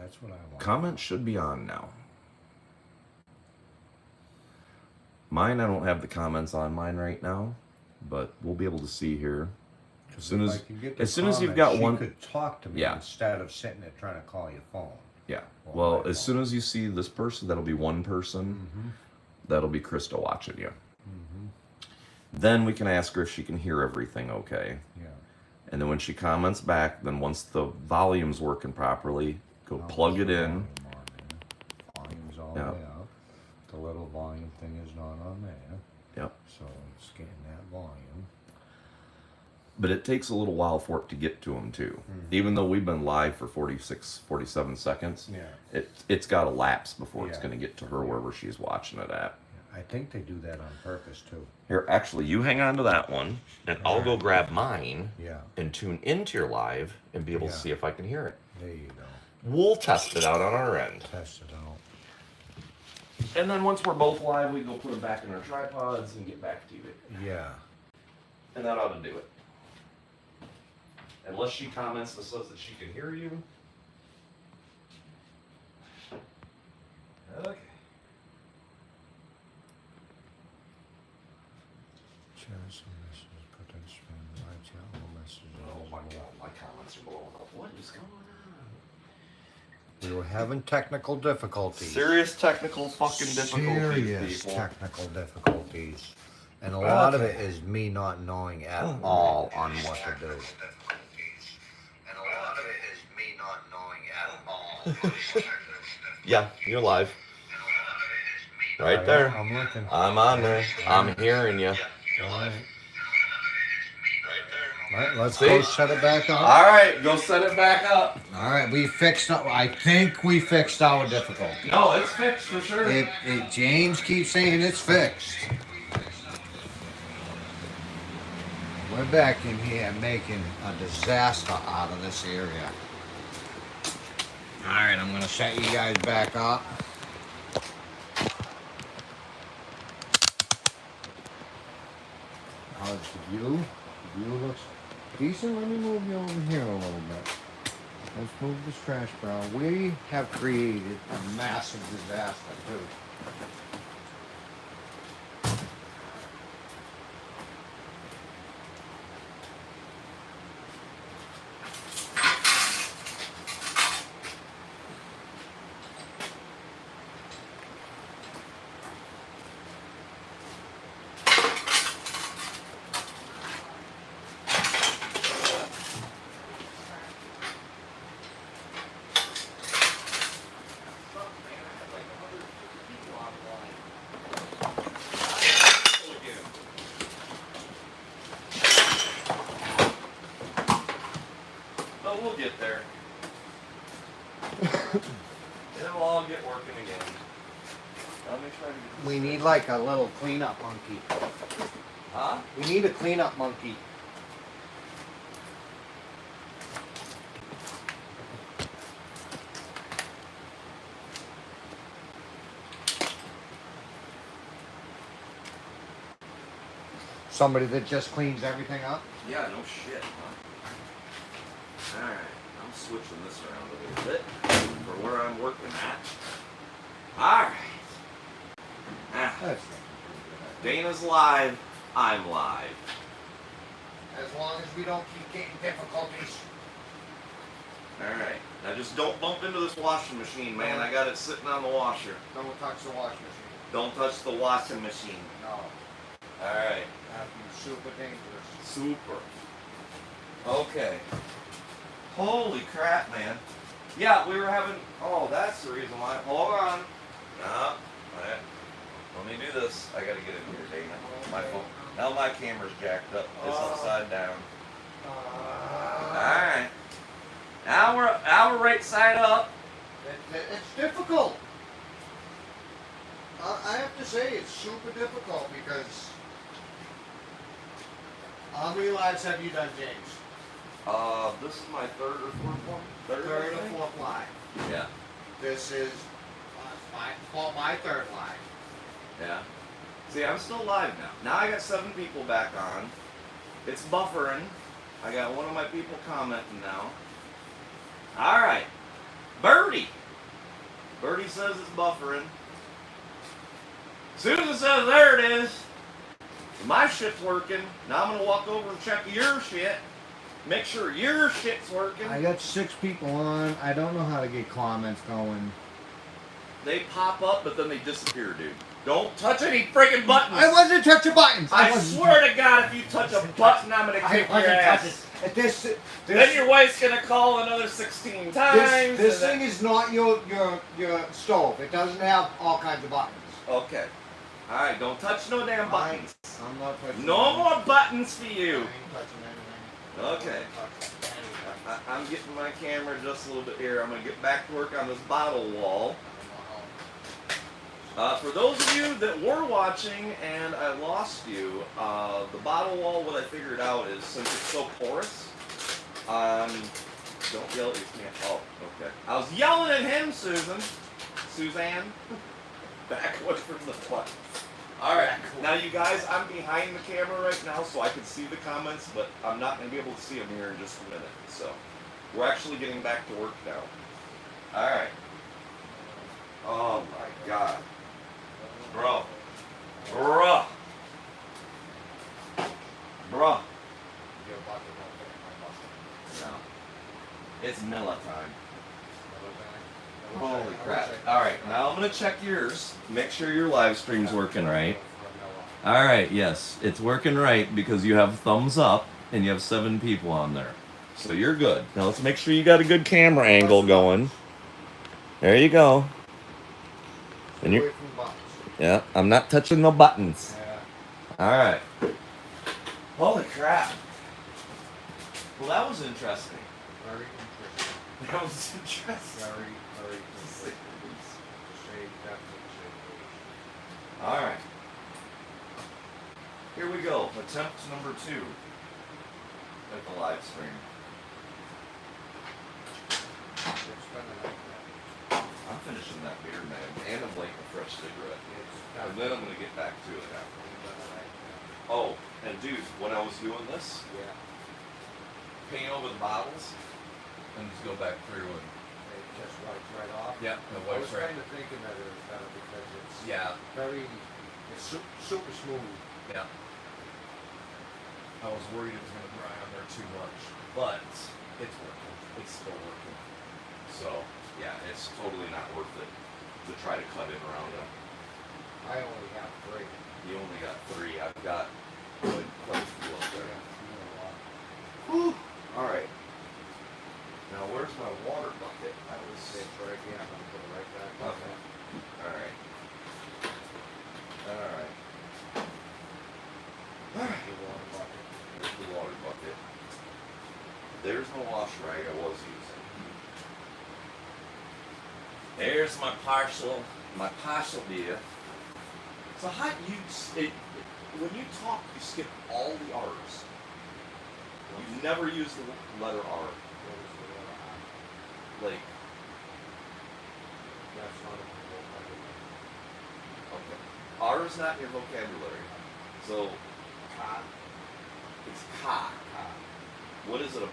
That's what I want. Comments should be on now. Mine, I don't have the comments on mine right now, but we'll be able to see here. As soon as you've got one, she could talk to me instead of sitting there trying to call your phone. Yeah. Well, as soon as you see this person, that'll be one person. That'll be Krista watching you. Then we can ask her if she can hear everything okay. Yeah. And then when she comments back, then once the volume's working properly, go plug it in. Volume's all the way up. The little volume thing is not on there. Yep. So it's getting that volume. But it takes a little while for it to get to them too. Even though we've been live for 46, 47 seconds, it's got a lapse before it's going to get to her wherever she's watching it at. I think they do that on purpose too. Here, actually, you hang on to that one, and I'll go grab mine and tune into your live and be able to see if I can hear it. There you go. We'll test it out on our end. Test it out. And then once we're both live, we go put them back in our tripods and get back to you. Yeah. And that ought to do it. Unless she comments and says that she can hear you. Okay. Oh my God, my comments are blowing up. What is going on? We were having technical difficulties. Serious technical fucking difficulties, Serious people. technical difficulties. And a lot of it is me not knowing at all on what to do. And a lot of it is me not knowing at all. Yeah, you're live. Right there. I'm looking. I'm on there. I'm hearing you. All right. All right, let's go set it back up. All right, go set it back up. All right, we fixed it. I think we fixed our difficulty. No, it's fixed for sure. James keeps saying it's fixed. We're back in here making a disaster out of this area. All right, I'm going to set you guys back up. How's the view? The view looks decent. Let me move you over here a little bit. Let's move this trash barrel. We have created a massive disaster, too. But we'll get there. It'll all get working again. Let me try to get this. We need like a little cleanup monkey. Huh? We need a cleanup monkey. Somebody that just cleans everything up? Yeah, no shit, huh? Alright, I'm switching this around a little bit for where I'm working at. Alright. That's Dana's live, I'm live. as long as we don't keep getting difficulties. Alright, now just don't bump into this washing machine, man. I got it sitting on the washer. Don't touch the washing machine. Don't touch the washing machine. No. Alright. That'd be super dangerous. Super. Okay. Holy crap, man. Yeah, we were having... Oh, that's the reason why. Hold on. No. Let me do this. I gotta get in here, Dana. My phone. Now my camera's jacked up. It's upside down. Alright. Now we're right side up. It's difficult. I have to say it's super difficult because... How many lives have you done, James? This is my third or fourth one. Third or fourth live. Yeah. This is my third live. Yeah. See, I'm still live now. Now I got 7 people back on. It's buffering. I got one of my people commenting now. All right. Birdie. says it's buffering. Susan says there it is. My shit's working. Now I'm gonna walk over and check your shit. Make sure your shit's working. I got 6 people on. I don't know how to get comments going. They pop up, but then they disappear, dude. Don't touch any freaking buttons. I wasn't touching buttons. I swear to God, if you touch a button, I'm gonna kick your ass. Then your wife's gonna call another 16 times. This thing is not your stove. It doesn't have all kinds of buttons. Okay. All right. Don't touch no damn buttons. I'm not touching. No more buttons for you. I ain't touching anything. Okay. I'm getting my camera just a little bit here. I'm gonna get back to work on this bottle wall. For those of you that were watching and I lost you, the bottle wall, what I figured out is since it's so porous, don't yell at your camera. Oh, okay. I was yelling at him, Suzanne. Backwards from the front. Alright, now you guys, I'm behind the camera right now so I can see the comments, but I'm not going to be able to see them here in just a minute. So, we're actually getting back to work now. Alright. Oh my God. Bro. Bruh. Bruh. No. It's Milla time. Holy crap. Alright, now I'm going to check yours. Make sure your live stream's working right. Alright, yes. It's working right because you have thumbs up and you have 7 people on there. So you're good. Now let's make sure you got a good camera angle going. There you go. And you Yeah, I'm not touching the buttons. Alright. Holy crap. Well, that was interesting. Very interesting. That was interesting. Very interesting. Alright. Here we go. Attempt number 2 at the live stream. I'm finishing that beer, man, and I'm lighting a fresh cigarette. And then I'm going to get back to it after. Oh, and dude, when I was doing this, paint over the bottles, and just go back through and... It just wipes right off? Yeah, it I wipes was right. kind of thinking that it was better because it's it's super smooth. Yeah. I was worried it was going to dry on there too much, but it's working. It's still working. So, yeah, it's totally not worth it to try to cut it around it. I only have 3. You only got 3. I've got quite a few up there. Whew. All right. Now, where's my water bucket? I was... It's right here. I'm going to put it right back. Okay. All right. All right. The water bucket. There's the water bucket. There's the wash rag I was using. There's my partial beer. So how do you, when you talk, you skip all the R's. You never use the letter R. Like, That's not a vocabulary. okay. R is not in your vocabulary. So, Ka. it's ka. Ka. What is it?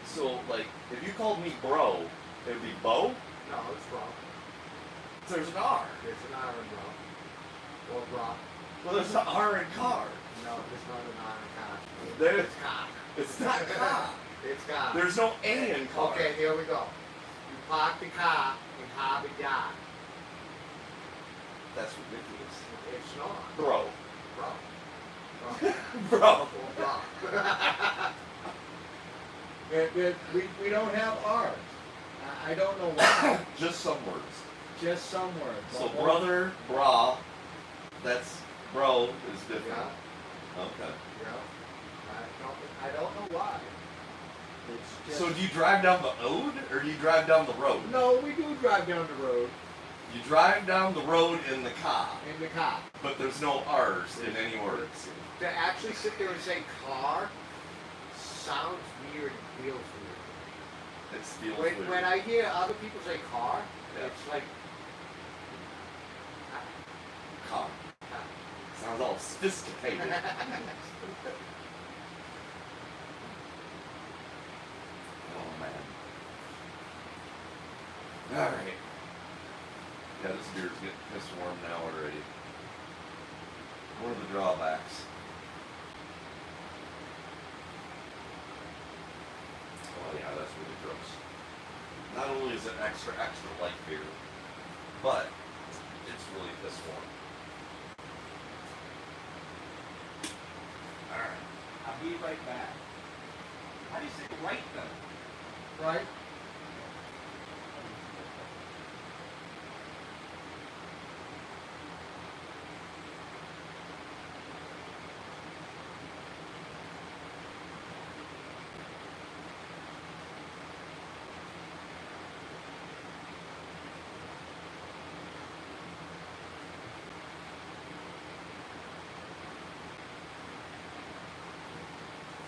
So, like, if you called me bro, it would be bo? No, it's wrong. There's an R. There's an R in wrong. Or wrong. Well, there's an R in car. No, there's not an R in car. There's, It's ka. it's not ka. It's ka. There's no A in car. Okay, here we go. You park the car and have a yard. That's ridiculous. It's not. Bro. Bro. Bro. We don't have R's. I don't know why. Just some words. Just some words. So brother, bra, that's, bro is different. Yeah. Okay. Yeah. I don't know why. It's just... So do you drive down the ode or do you drive down the road? No, we do drive down the road. You drive down the road in the car, In the car. but there's no R's in any words. To actually sit there and say car sounds weird and feels weird. It feels weird. When I hear other people say car, Yeah. it's like Car. Sounds all sophisticated. Oh man. Alright. Yeah, this beer's getting piss warm now already. What are the drawbacks? Oh yeah, that's really gross. Not only is it extra light beer, but it's really piss warm. Alright, I'll be right back. How do you say right then? Right?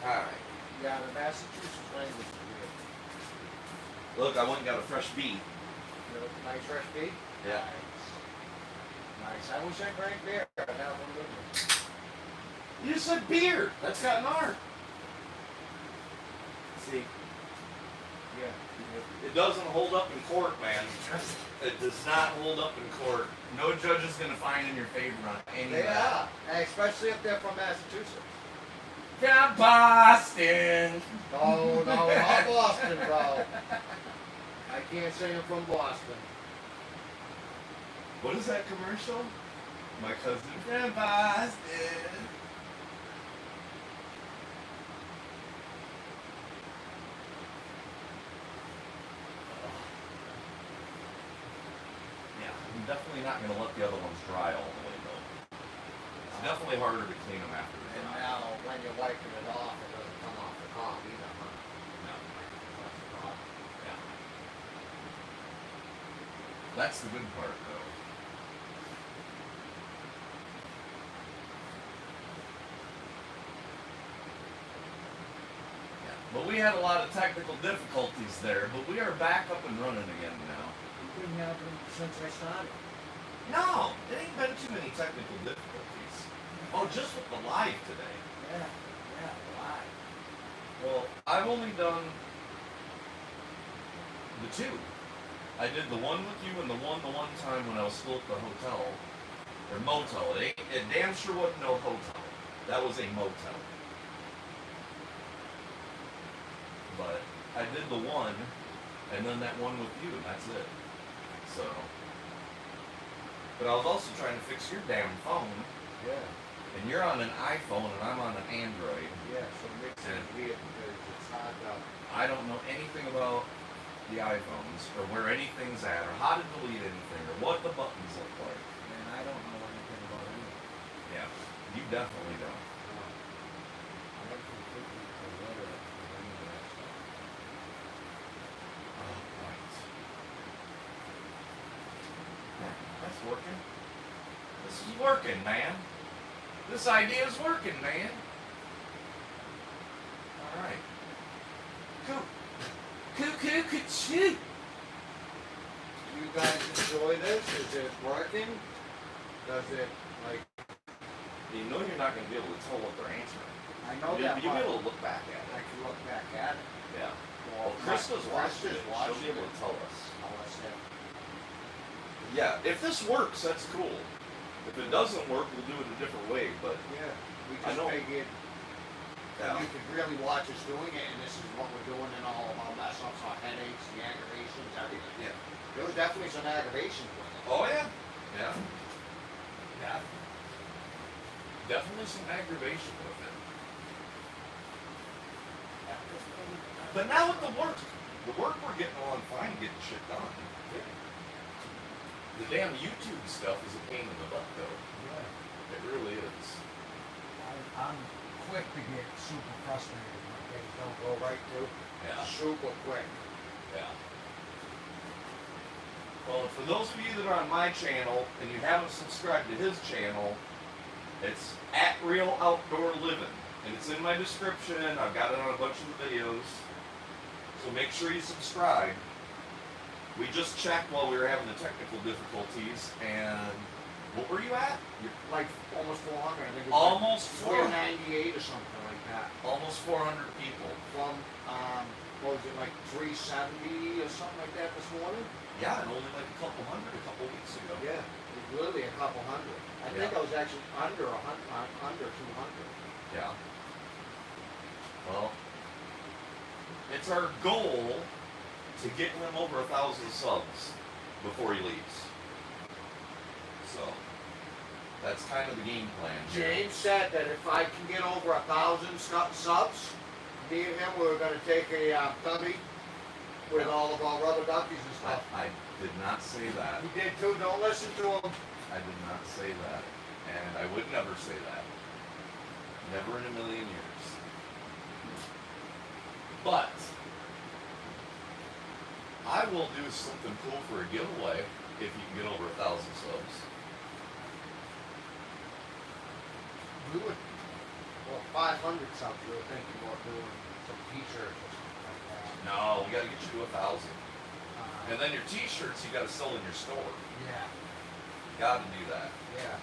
Alright. Yeah, the Massachusetts language is weird. Look, I went and got a fresh beet. You know, nice fresh beef? Yeah. Nice. I wish I drank beer. I'd have one with me. You just said beer. That's got an R. See, Yeah. it doesn't hold up in court, man. It does not hold up in court. No judge is going to find in your favor on any They of that. are. And especially if they're from Massachusetts. From Boston. No, not Boston, bro. I can't say I'm from Boston. What is that commercial? My cousin from Boston. Yeah, I'm definitely not going to let the other ones dry all the way though. It's definitely harder to clean them after they're And dry. now, when you're wiping it off, it doesn't come off the cob either, huh? No. That's the problem. Yeah. That's the good part, though. Yeah. But we had a lot of technical difficulties there, but we are back up and running again now. You didn't have them since I started. No, it ain't been too many technical difficulties. Oh, just with the live today. Yeah, why? Well, I've only done the two. I did the one with you and the one time when I was still at the hotel. Or motel. It damn sure wasn't no hotel. That was a motel. But I did the one, and then that one with you, and that's it. So. But I was also trying to fix your damn phone, Yeah. and you're on an iPhone and I'm on an Android. Yeah, so it makes it weird because it's hard to... I don't know anything about the iPhones, or where anything's at, or how to delete anything, or what the buttons look like. Man, I don't know anything about anything. Yeah, you definitely don't. I'm completely illiterate with any of that stuff. Oh, right. Yeah, that's working. This is working, man. This idea is working, man. All right. Cool. Choo. Do you guys enjoy this? Is it working? Does it, like... You know you're not going to be able to tell what they're answering. I know that, You'll be but able to look back at I it. can look back at it. Yeah. Well, Krista's watching it. She'll watching be able to tell us. I'll let them. Yeah, if this works, that's cool. If it doesn't work, we'll do it a different way, but Yeah, we I just know. figured yeah. you could really watch us doing it, and this is what we're doing, and all of our mess ups, our headaches, the aggravations, everything. Yeah. There was definitely some aggravations with it. Oh yeah. Yeah. Yeah. Definitely some aggravation with it. But now with the work we're getting along fine, getting shit done. The damn YouTube stuff is a pain in the butt, though. Yeah. It really is. I'm quick to get super frustrated when things don't go right through. Yeah. Super quick. Yeah. Well, for those of you that are on my channel and you haven't subscribed to his channel, it's at Real Outdoor Living, and it's in my description. I've got it on a bunch of the videos, so make sure you subscribe. We just checked while we were having the technical difficulties, and what were you at? You're like almost 400. I think it was Almost like 400. 498 or something like that. Almost 400 people. From what was it, like 370 or something like that this morning? Yeah, and only like a couple weeks ago. Yeah, literally a couple hundred. I think I was actually under 200. Yeah. Well, it's our goal to get him over 1,000 subs before he leaves. So that's kind of the game plan. James said that if I can get over 1,000 subs, me and him we were going to take a tubby with all of our rubber duckies and stuff. I did not say that. He did too. Don't listen to him. I did not say that. And I would never say that. Never in a million years. But I will do something cool for a giveaway if you can get over 1,000 subs. We would, well, 500 subs. We were thinking about doing some t-shirts or something like that. No, we got to get you to 1,000. And then your t-shirts you got to sell in your store. Yeah. Got to do that. Yeah.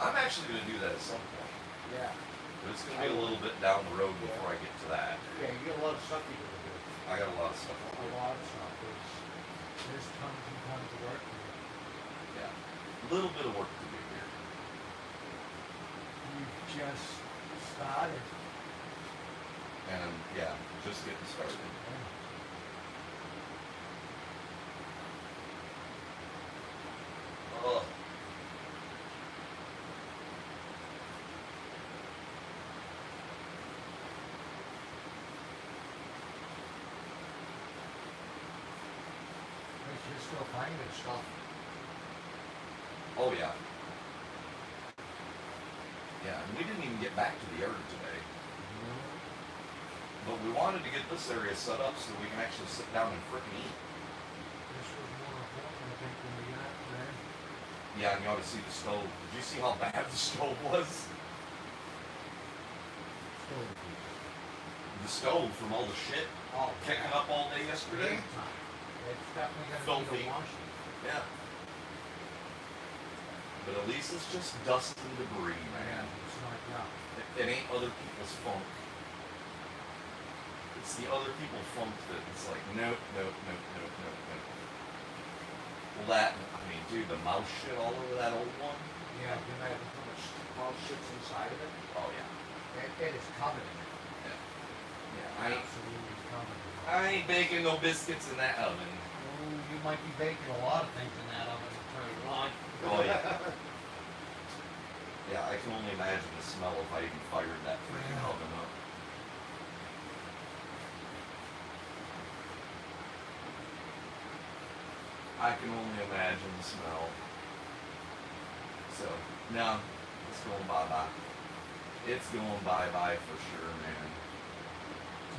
I'm actually going to do that at some point. Yeah. But it's going to be a little bit down the road before I get to that. Yeah, you got a lot of stuff you got to do. I got a lot of stuff. A lot of stuff. There's tons and tons of work to do. Yeah. A little bit of work to do here. We've just started. And yeah, just getting started. Oh. You're still finding stuff. Oh yeah. Yeah, and we didn't even get back to the yard today. But we wanted to get this area set up so we can actually sit down and frickin' eat. This was more important, I think, than we got today. Yeah, and you ought to see the stove. Did you see how bad the stove was? The stove from all the shit kicking up all day yesterday. It's definitely gonna Filthy. need a washing. Yeah. But at least it's just dust and debris, man. It's not, yeah. It ain't other people's funk. It's the other people funk that it's like, nope. Well, that, I mean, dude, the mouse shit all over that old one. Yeah, you imagine how much mouse shit's inside of it? Oh, yeah. It is covered in it. Yeah, Absolutely covered in it. I ain't baking no biscuits in that oven. Oh, you might be baking a lot of things in that oven, I'll tell you what. Oh, yeah. Yeah, I can only imagine the smell if I even fired that freaking oven up. I can only imagine the smell. So, no, it's going bye-bye. It's going bye-bye for sure, man.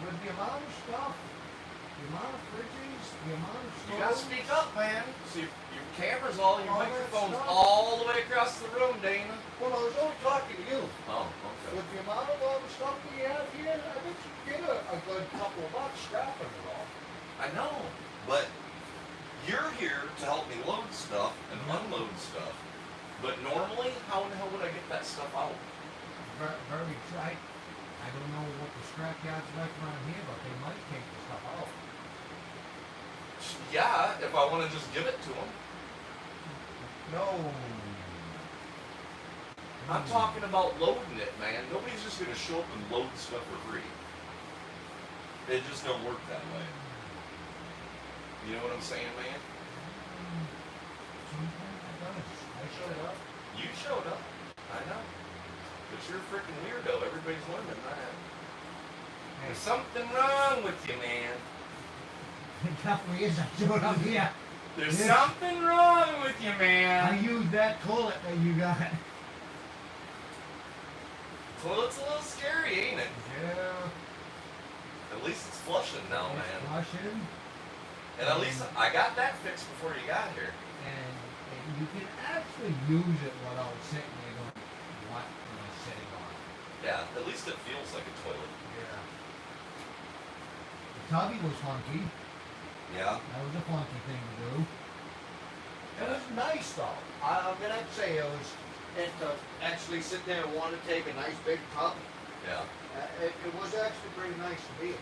With the amount of stuff, the amount of fridges, the amount of stoves. You gotta speak up, man. So your camera's all, your All that microphone's stuff. all the way across the room, Dana. Well, I was only talking to you. Oh, okay. With the amount of all the stuff we have here, I bet you get a good couple of bucks scrapping it all. I know, but you're here to help me load stuff and unload stuff. But normally, how in the hell would I get that stuff out? Very tight. I don't know what the scrapyard's like around here, but they might take the stuff out. Yeah, if I want to just give it to them. No. I'm talking about loading it, man. Nobody's just going to show up and load stuff for free. It just don't work that way. You know what I'm saying, man? Sometimes it does. I showed up. You showed up. I know. But you're a freaking weirdo. Everybody's learning that. There's something wrong with you, man. It definitely is. I showed up here. There's Yeah. something wrong with you, I man. used that toilet that you got. Toilet's a little scary, ain't it? Yeah. At least it's flushing now, It's man. flushing, And at least I got that fixed before you got here. and you can actually use it without sitting there going, what am I sitting on? Yeah, at least it feels like a toilet. Yeah. The tubby was funky. Yeah. That was a funky thing to do. It was nice though. I'm gonna have to say it was. And to actually sit there and want to take a nice big tub, Yeah. it was actually pretty nice to be.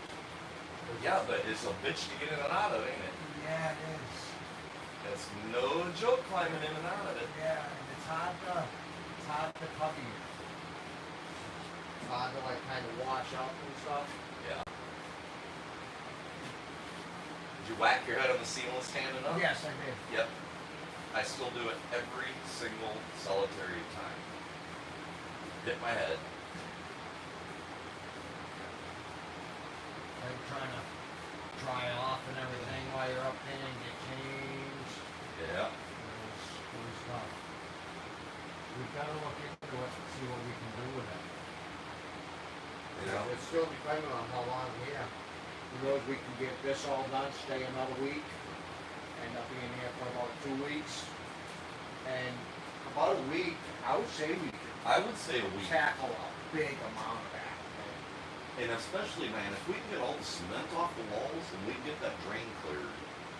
Yeah, but it's a bitch to get in and out of, ain't it? Yeah, it is. It's no joke climbing in and out of it. Yeah, and it's hard to cover you. It's hard to like kind of wash up and stuff. Yeah. Did you whack your head on the ceiling standing up? Yes, I did. Yep. I still do it every single solitary time. Hit my head. Like trying to dry off and everything while you're up there and get changed. Yeah. It was tough. We've got to look into it and see what we can do with it. Yeah. It's still depending on how long we're here. Who knows, we can get this all done, stay another week, end up being here for about 2 weeks. And about a week, I would say we could I would say a week. tackle a big amount of that. And especially, man, if we can get all the cement off the walls and we can get that drain cleared,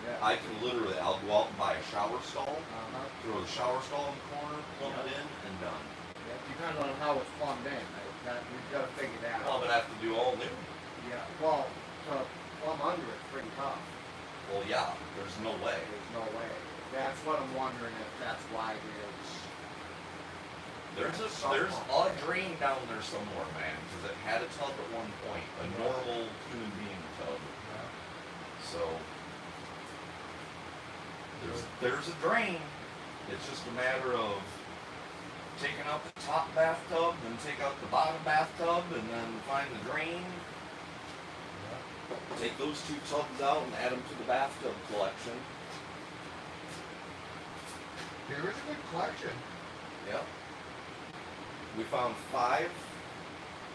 Yeah. I can literally, I'll go out and buy a shower stall, Uh-huh. throw the shower stall in the corner, plumb it in, and done. Yeah, depending on how it's plumbed in, we've got to figure that Well, out. but I have to do all new. Yeah, well, to plumb under it's pretty tough. Well, yeah, there's no way. There's no way. That's what I'm wondering if that's why There's a drain down there somewhere, man, because it had a tub at one point, a normal human being tub. So there's a drain. It's just a matter of taking out the top bathtub, then take out the bottom bathtub, and then find the drain. Take those 2 tubs out and add them to the bathtub collection. There is a good collection. Yep. We found 5.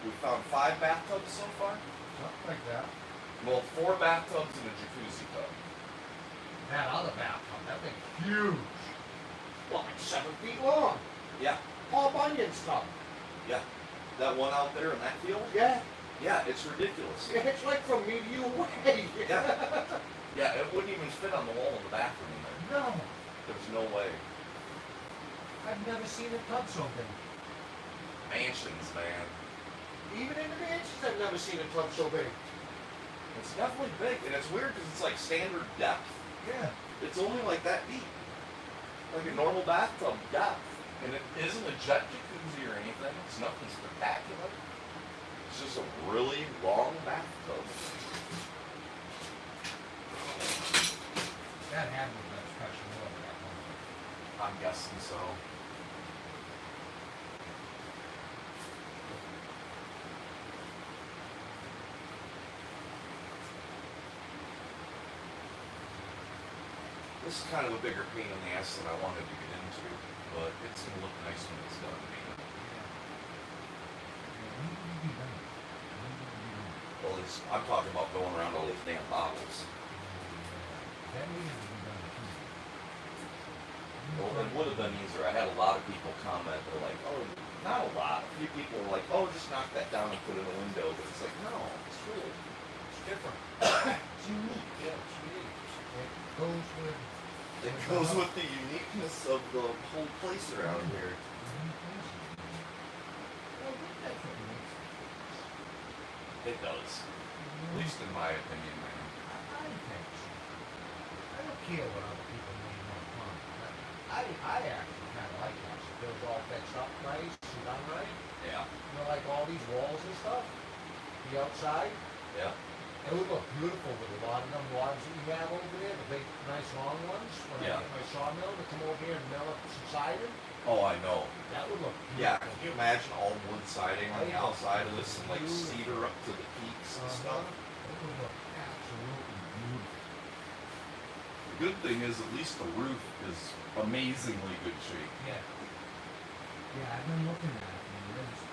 We found 5 bathtubs so far. Something like that. Well, 4 bathtubs and a jacuzzi tub. That other bathtub, that thing's huge. Well, like 7 feet long. Yeah, Paul Bunyan's tub. yeah. That one out there in that field? Yeah. Yeah, it's ridiculous. It's like from me to you away. Yeah. Yeah, it wouldn't even fit on the wall in the bathroom in there. No. There's no way. I've never seen a tub so big. Mansions, man. Even in the mansions, I've never seen a tub so big. It's definitely big, and it's weird because it's like standard depth. Yeah. It's only like that deep. Like a normal bathtub depth. And it isn't a jet jacuzzi or anything. It's nothing spectacular. It's just a really long bathtub. That had to be that special water that one. I'm guessing so. This is kind of a bigger pain in the ass than I wanted to get into, but it's gonna look nice when it's done, man. Well, I'm talking about going around all these damn bottles. Well, it would have been easier. I had a lot of people comment. They're like, oh, not a lot. A few people were like, oh, just knock that down and put it in the window. But it's like, no, it's really, it's different. It's unique. Yeah, it's unique. It goes with the uniqueness of the whole place around here. It does. At least in my opinion, man. I think so. I don't care what other people may want to comment. I actually kind of like that. It feels all fixed up nice and done right. Yeah. You know, like all these walls and stuff. The outside. Yeah. It would look beautiful with a lot of them logs that you have over there, the big, nice long ones. When Yeah. I get my sawmill to come over here and mill up some siding, Oh, I know. that would look Yeah, beautiful. can you imagine all wood siding on the outside of this and like cedar up to the peaks and stuff? It would look absolutely beautiful. The good thing is at least the roof is amazingly good shape. Yeah. Yeah, I've been looking at it and there's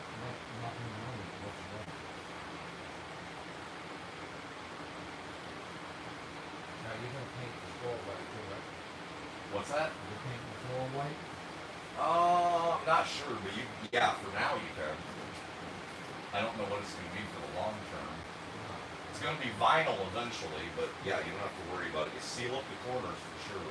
nothing wrong with it whatsoever. Now you're gonna paint the floor white too, right? What's that? You're painting the floor white? I'm not sure, but yeah, for now you can. I don't know what it's going to be for the long term. It's going to be vinyl eventually, but yeah, you don't have to worry about it. You seal up the corners for sure.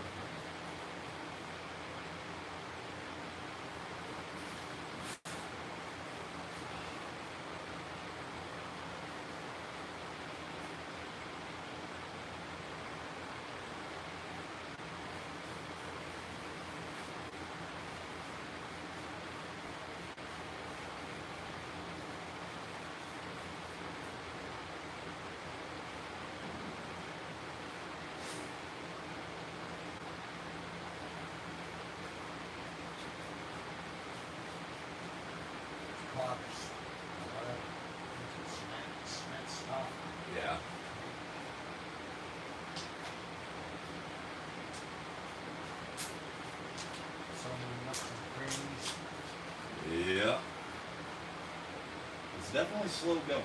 only slow going.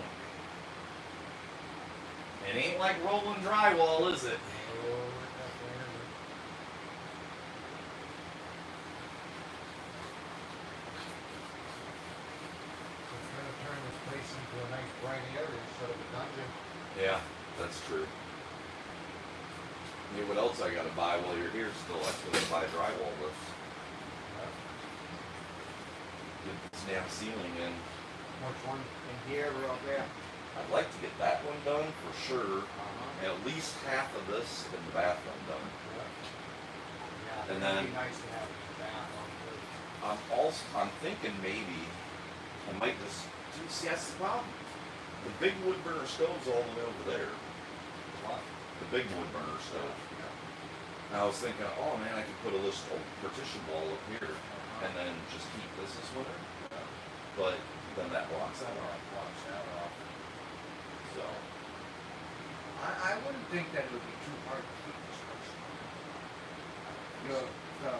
It ain't like rolling drywall, is it? Turn this place into a nice bright area instead of a dungeon. Yeah, that's true. Yeah, what else I gotta buy while you're here still? I still gotta buy drywall lifts. Get this damn ceiling in. Which one? In here or up there? I'd like to get that one done for sure. At least half of this in the bathroom done. Yeah, And it'd then- be nice to have it in the bathroom too. I'm thinking maybe I might just see, that's the problem. The big wood burner stove's all the way over there. What? The big wood burner stove. And I was thinking, oh man, I could put a list of partition wall up here and then just keep this winter. But then that blocks that off. So I wouldn't think that it would be too hard to keep this place. The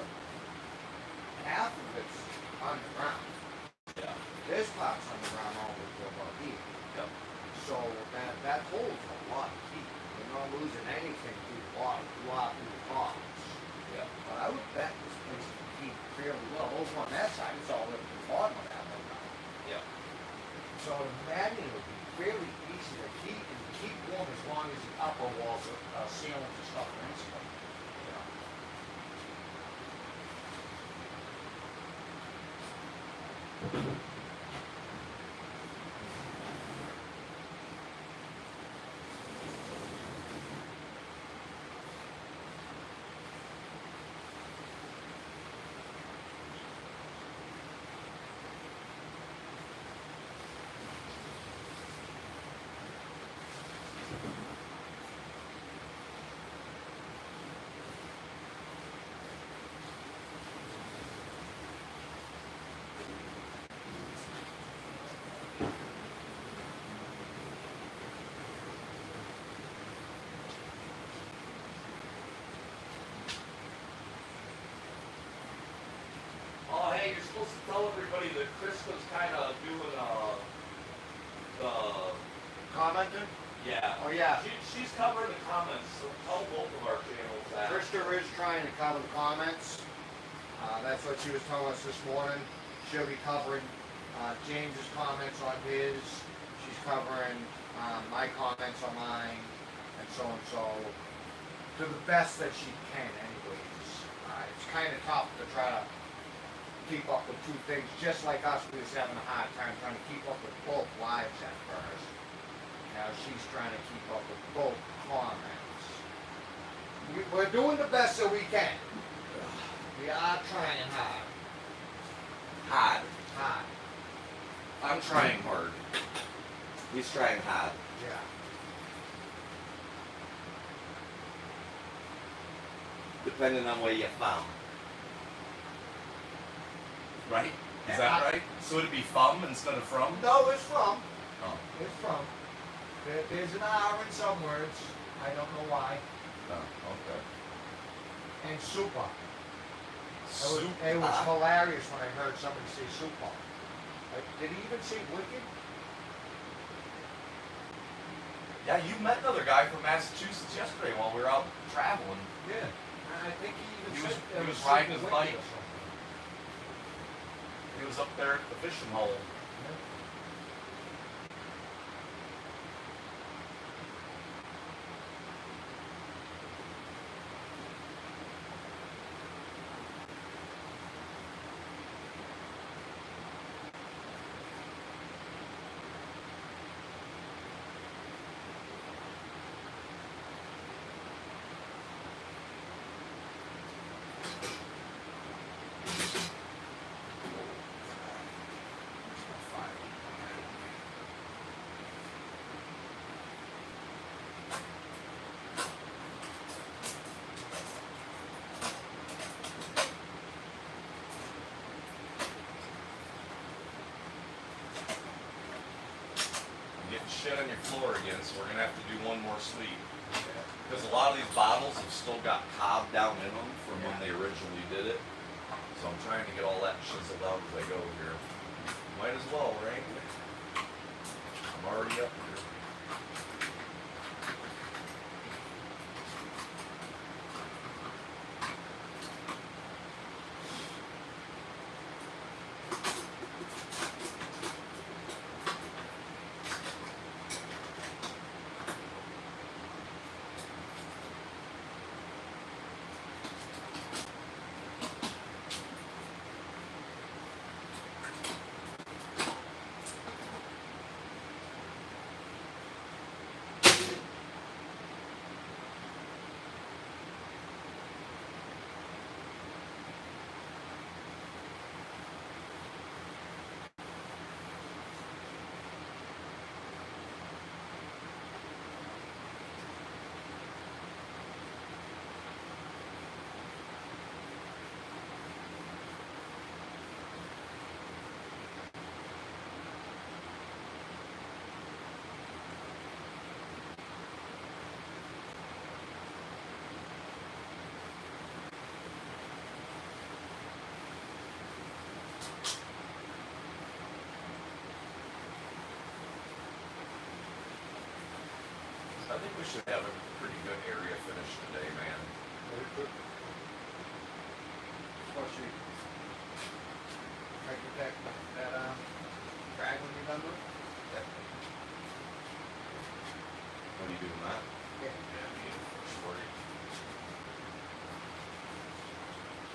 half of it's underground. yeah. This part's underground all the way to about here. Yep. So that holds a lot of heat. You're not losing anything through water, through the box. Yeah. But I would bet this place can heat fairly well. Over on that side, it's all up to the bottom of that one now. Yeah. So I'd imagine it would be fairly easy to heat and keep warm as long as the upper walls are sealed and stuff are insulated. Oh, hey, you're supposed to tell everybody that Krista's kind of doing the Commenting? yeah. Oh yeah. She's covering the comments. So tell both of our channels that. Krista is trying to cover the comments. That's what she was telling us this morning. She'll be covering James's comments on his. She's covering my comments on mine, and so to the best that she can, anyways. It's kind of tough to try to keep up with two things, just like us. We was having a hard time trying to keep up with both lives at first. Now she's trying to keep up with both comments. We're doing the best that we can. We are trying hard. Hard. Hard. I'm trying hard. He's trying hard. Yeah. Depending on where you found. Right? Is Yeah. that right? So it'd be from instead of from? No, it's from. Oh. It's from. There's an R in some words. I don't know why. Oh, okay. And super. Super. It was hilarious when I heard somebody say super. Like, did he even say wicked? Yeah, you met another guy from Massachusetts yesterday while we were out traveling. Yeah. I think he even He said was- it he was super riding his wicked bike. or something. He was up there at the fishing hole. Getting shit on your floor again, so we're gonna have to do one more sweep. Because a lot of these bottles have still got cob down in them from when they originally did it. So I'm trying to get all that chiseled out as I go here. Might as well, right? I'm already up here. I think we should have a pretty good area finished today, man. Especially, try to protect that, drag when you remember? What are you doing, Matt? Yeah. Yeah, me and Shorty.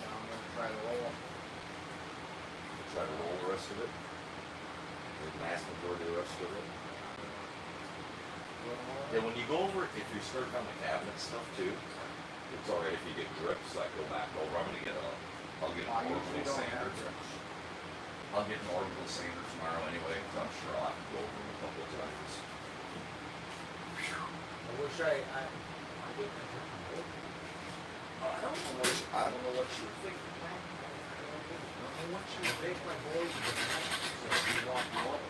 Now I'm gonna try to roll them. Try to roll the rest of it. The vast majority of the rest of it. Yeah, when you go over, if you start on the cabinet stuff too, it's alright if you get grips, like go back over. I'll get an I usually orbital don't sander. have grips. I'll get an orbital sander tomorrow anyway, because I'm sure I'll have to go over them a couple of times. I wish I didn't have I don't know what you're thinking. I want you to make my boys so you walk me over.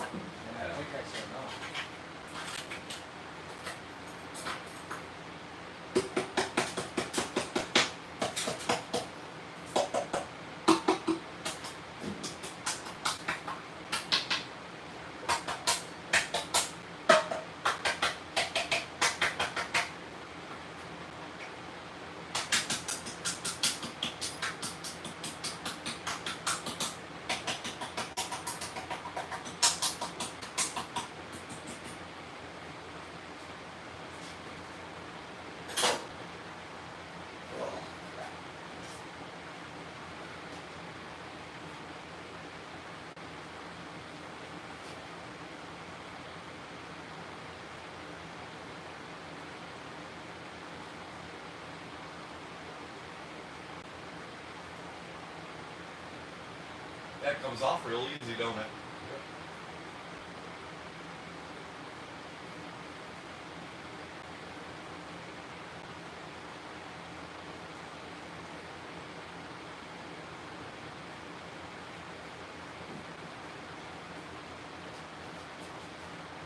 And I think I said no. That comes off real easy, don't it?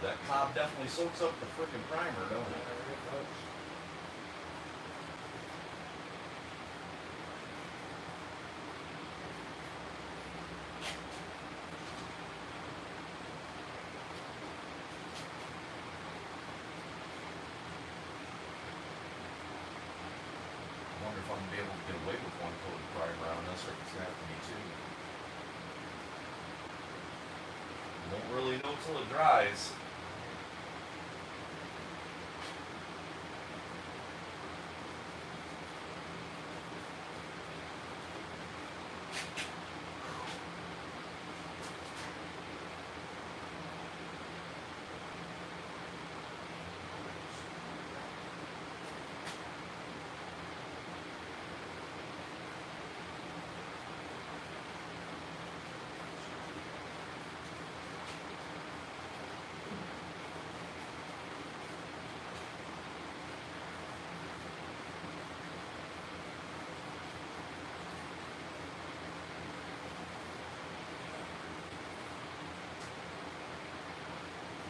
That cob definitely soaks up the frickin' primer, don't it? I wonder if I'm gonna be able to get away with one coat of primer on this, or if it's gonna have to be two. Won't really know till it dries.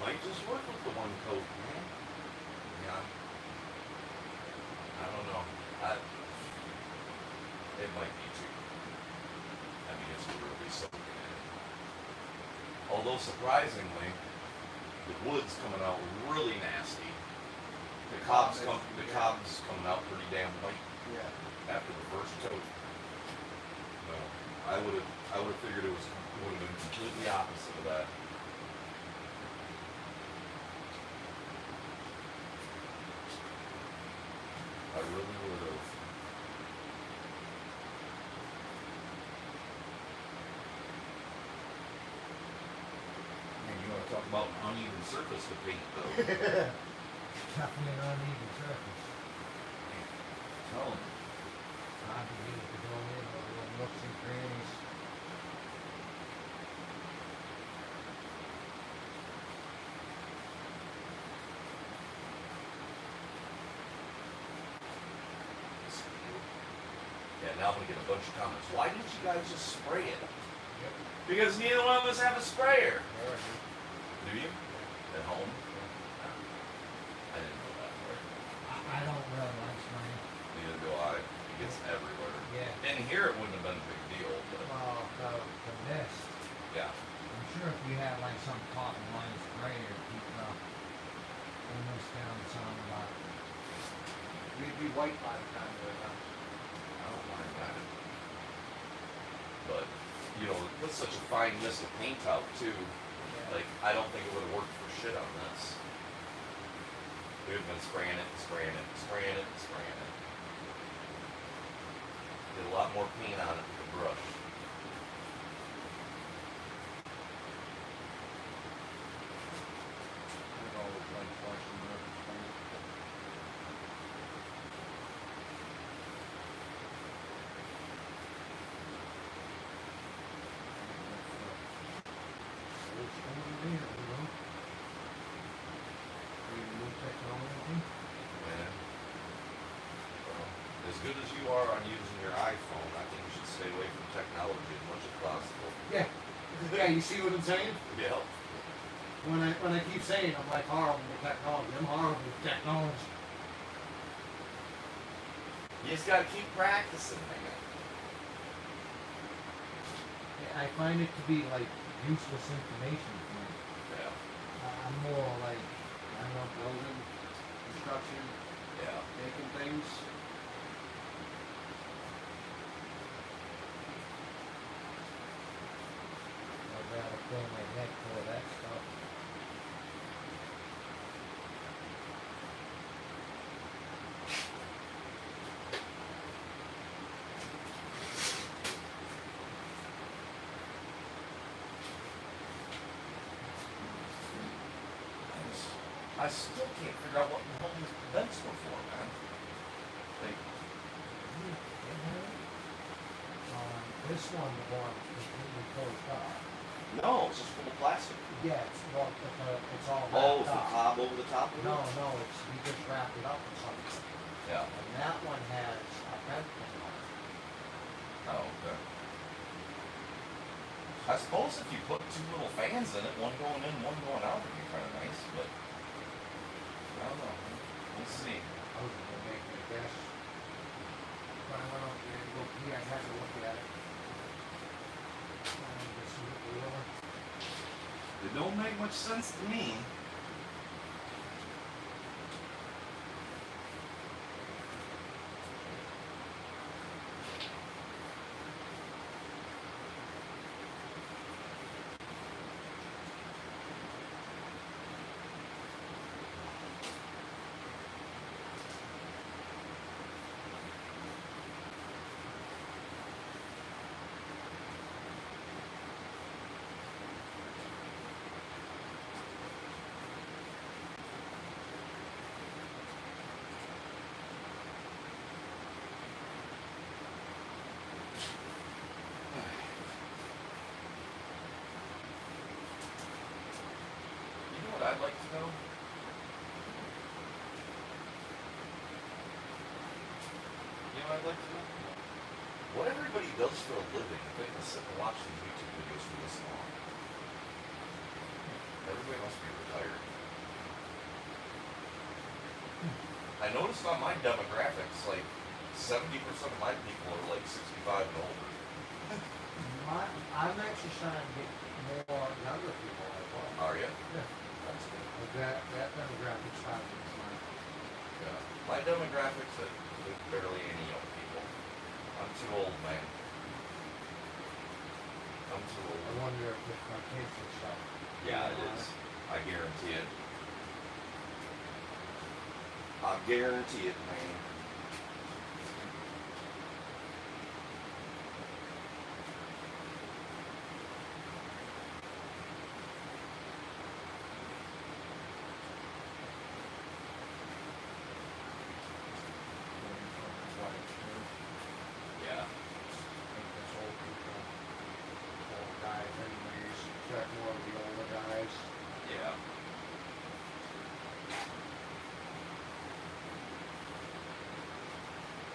Might just work with the one coat, man. Yeah. I don't know. It might be two. I mean, it's really soaking in. Although surprisingly, the wood's coming out really nasty. The cob's coming out pretty damn white Yeah. after the first coat. No, I would have figured it would have been completely opposite of that. I really would have. And you want to talk about an uneven surface to paint, though? Definitely an uneven surface. Tell 'em. Hard to get it to go in, or little nooks and crannies. Yeah, now I'm gonna get a bunch of comments. Why didn't you guys just spray it? Yep. Because neither one of us have a sprayer. There it is. Do you? At home? I didn't know that. I don't really like spraying. Neither do I. It gets everywhere. Yeah. In here, it wouldn't have been a big deal, but Well, the mist. yeah. I'm sure if you had like some cotton line sprayer, keep the mist down some, but We'd be white by the time we're done. I don't mind that. But, you know, it puts such a fine mist of paint out, too. Like, I don't think it would have worked for shit on this. We would have been spraying it, spraying it, spraying it, spraying it. Did a lot more paint on it with the brush. I've always liked washing surface paint. it's over there, you know. New technology. Yeah. Well, as good as you are on using your iPhone, I think you should stay away from technology as much as possible. Yeah. Yeah, you see what I'm saying? Yeah. When I keep saying I'm like horrible with technology, I'm horrible with technology. You just gotta keep practicing, man. I find it to be like useless information for me. Yeah. I'm more like, I don't know, building, construction, Yeah. making things. I'd rather fill my head full of that stuff. I still can't figure out what the hell these vents were for, man. Like, This one, the one completely closed up. no, it's just full of plastic. Yeah, it's all Oh, wrapped it's the up. cob over the top of it? No, we just wrapped it up with something. Yeah. And that one has a vent thing on it. Oh, okay. I suppose if you put two little fans in it, one going in, one going out, would be kind of nice, but I don't know. We'll see. I was gonna make it a guess. When I went out there to go pee, I had to look at it. To see what they were. It don't make much sense to me. You know what I'd like to know? You know what I'd like to know? What everybody does for a living if they can sit and watch these YouTube videos for this long. Everybody must be retired. I noticed on my demographics, like 70% of my people are like 65 and older. I'm actually starting to get more younger people as well. Are you? Yeah. That's good. That demographic's fine. Yeah. My demographics, there's barely any young people. I'm too old, man. I'm too I old. wonder if it's my kids and stuff. Yeah, it is. I guarantee it. I guarantee it, man. Yeah. Old people, old guys anyways, check more of the older guys. Yeah.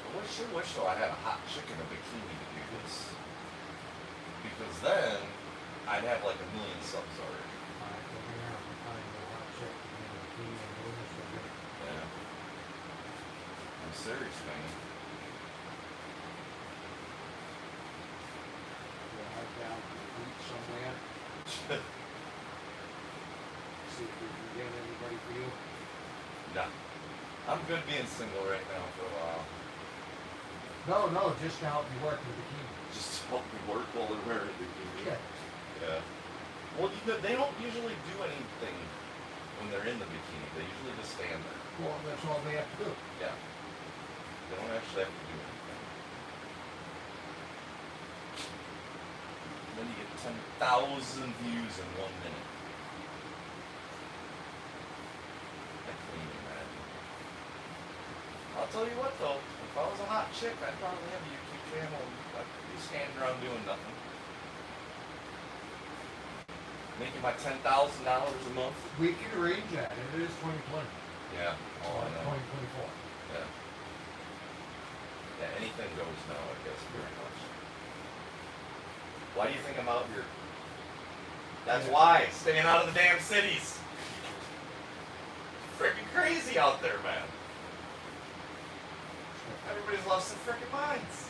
I sure wish though I had a hot chick in a bikini to do this. Because then I'd have like 1 million subs already. Alright, we're gonna have to find a hot chick to be a bikini and do this with it. Yeah. I'm serious, man. We'll head down to the beach somewhere, see if we can get anybody for you. Nah. I'm good being single right now for a while. No, just to help you work in the bikini. Just to help me work while they're wearing a bikini. Yeah. Yeah. Well, they don't usually do anything when they're in the bikini. They usually just stand there. Well, that's all they have to do. Yeah. They don't actually have to do anything. Then you get 10,000 views in 1 minute. I can't even imagine. I'll tell you what though, if I was a hot chick, I'd probably have a YouTube channel and I'd be standing around doing nothing. Making my $10,000 a month. We can arrange that, it is 2020. Yeah. Oh, I know. 2024. Yeah. Yeah, anything goes now, I guess, very much. Why do you think I'm out here? That's why, staying out of the damn cities. Freaking crazy out there, man. Everybody's lost their freaking minds.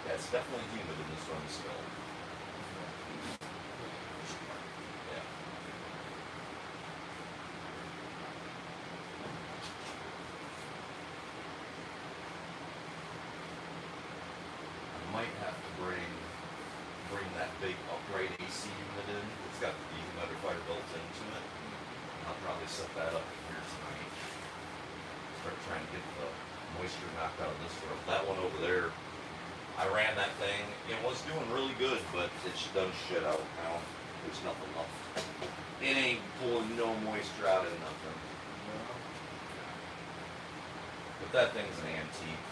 Yeah, it's definitely humid in this room still. Yeah. I might have to bring that big upright AC unit in. It's got the dehumidifier built into it. I'll probably set that up here tonight. Start trying to get the moisture knocked out of this room. That one over there, I ran that thing. It was doing really good, but it's done shit out now. There's nothing left. It ain't pulling no moisture out of nothing. But that thing's an antique.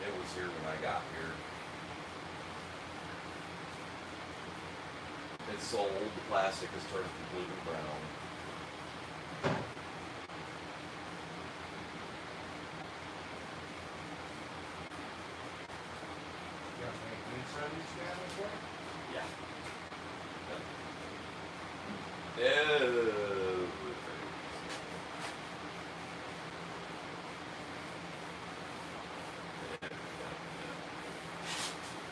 It was here when I got here. It's so old, the plastic has turned completely brown. You have any grease on these cameras for? Yeah. Everything.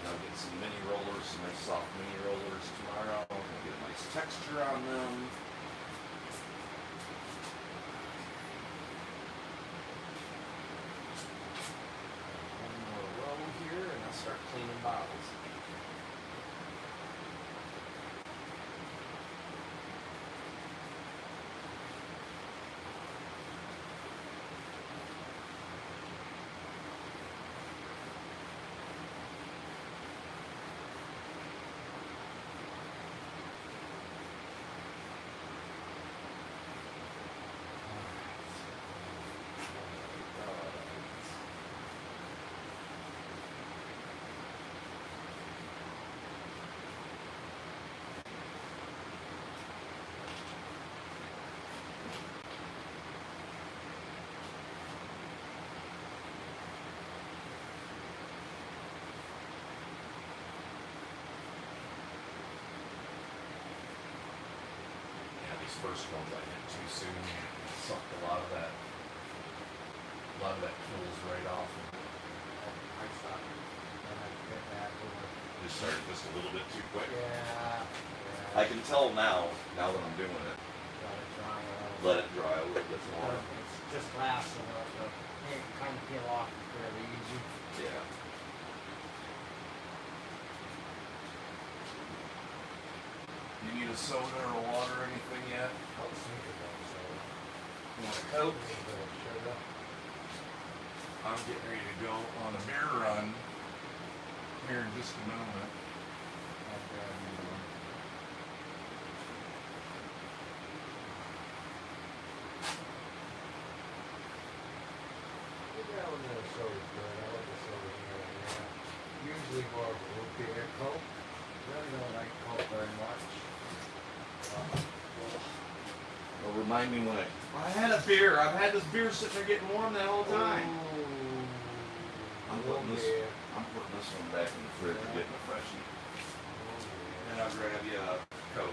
I'll get some mini rollers, some nice soft mini rollers tomorrow. I'll get a nice texture on them. One more row here and I'll start cleaning bottles. first ones I hit too soon. Sucked a lot of that kills right off. I stopped. Then I get back over. Just started just a little bit too quick. Yeah. I can tell now that I'm doing it. Let it dry a little. Let it dry a little bit more. It's just glass, so the paint kind of peel off fairly easy. Yeah. You need a soda or water or anything yet? I'll see it though, so. You want a Coke? A little bit of sugar. I'm getting ready to go on a beer run here in just a moment. And then, yeah, when the soda's good, I like the soda here and there. Usually more of a root beer Coke. Really don't like Coke very much. Well, remind me when I had a beer. I've had this beer sitting there getting warm that whole time. I'm putting this one back in the fridge and getting a freshie. And I'll grab you a Coke.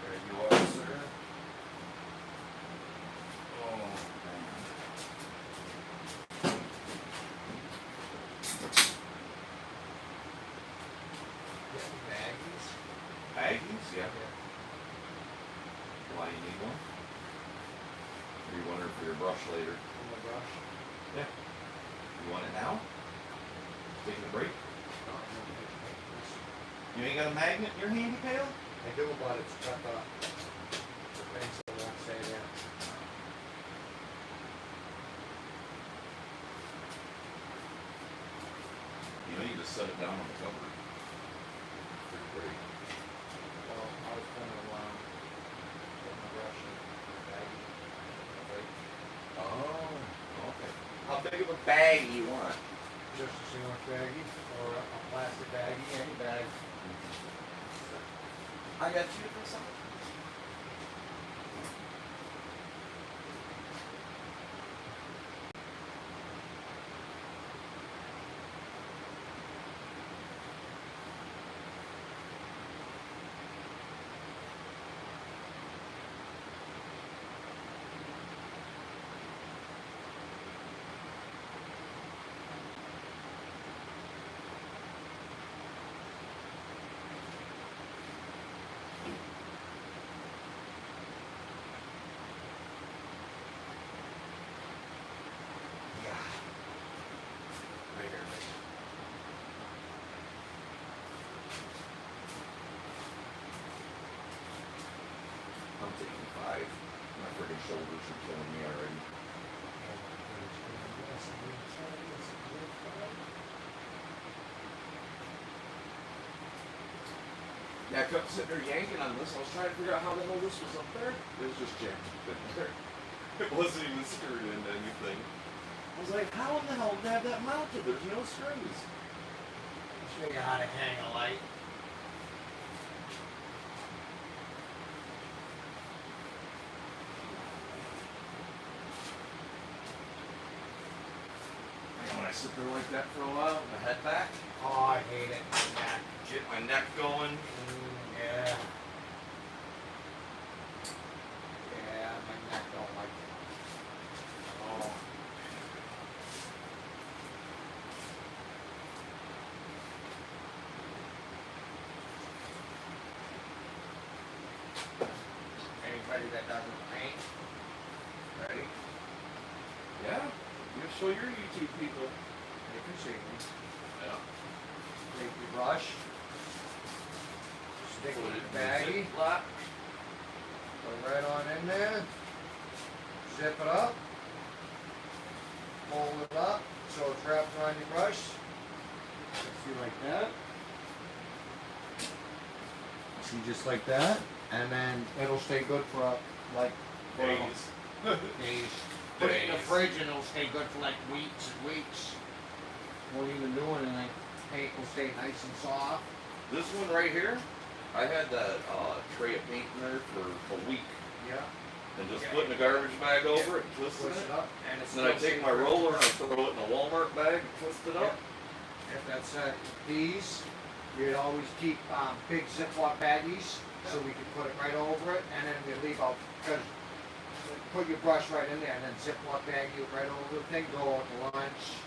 There you are, sir. Oh, man. Baggies? Baggies? Yeah. Why you need one? Or you want it for your brush later? On the brush? Yeah. You want it now? Taking a break? You ain't got a magnet in your handy pail? I do, but it's got the things that won't stay there. You know, you just set it down on the cupboard. Pretty great. Well, I was gonna, put my brush in the baggie. Oh, okay. How big of a bag do you want? Just a sandwich baggie, or a plastic baggie, any bag. I got two different sizes. I'm taking 5. My friggin' shoulders are killing me already. Yeah, I kept sitting there yanking on this. I was trying to figure out how the hell this was up there. It was just jammed up in there. It wasn't even screwed into anything. I was like, how in the hell did I have that mounted? There's no screws. Show you how to hang a light. And when I sit there like that for a while, my head back, Oh, I hate it. Neck. get my neck going. Yeah. Yeah, my neck don't like it. Oh. Anybody that doesn't paint, Ready? Yeah. You show your YouTube people. they can see me. Yeah. Take your brush, stick it in the baggie, Ziploc. put it right on in there, zip it up, fold it up so it's wrapped around your brush, See, like that. See, just like that, and then it'll stay good for like Days. days. Put it in the Days. fridge and it'll stay good for like weeks and weeks. Won't even do anything. Paint will stay nice and soft. This one right here, I had that tray of paint in there for a week. Yeah. And just putting a garbage bag over it and twisting Twist it. it up, and it's And then I take my roller and I throw it in a Walmart bag and twist it up. If that's these, you'd always keep big Ziploc baggies so we could put it right over it, and then we leave out because put your brush right in there, and then Ziploc bag you right over the thing. Go out to lunch,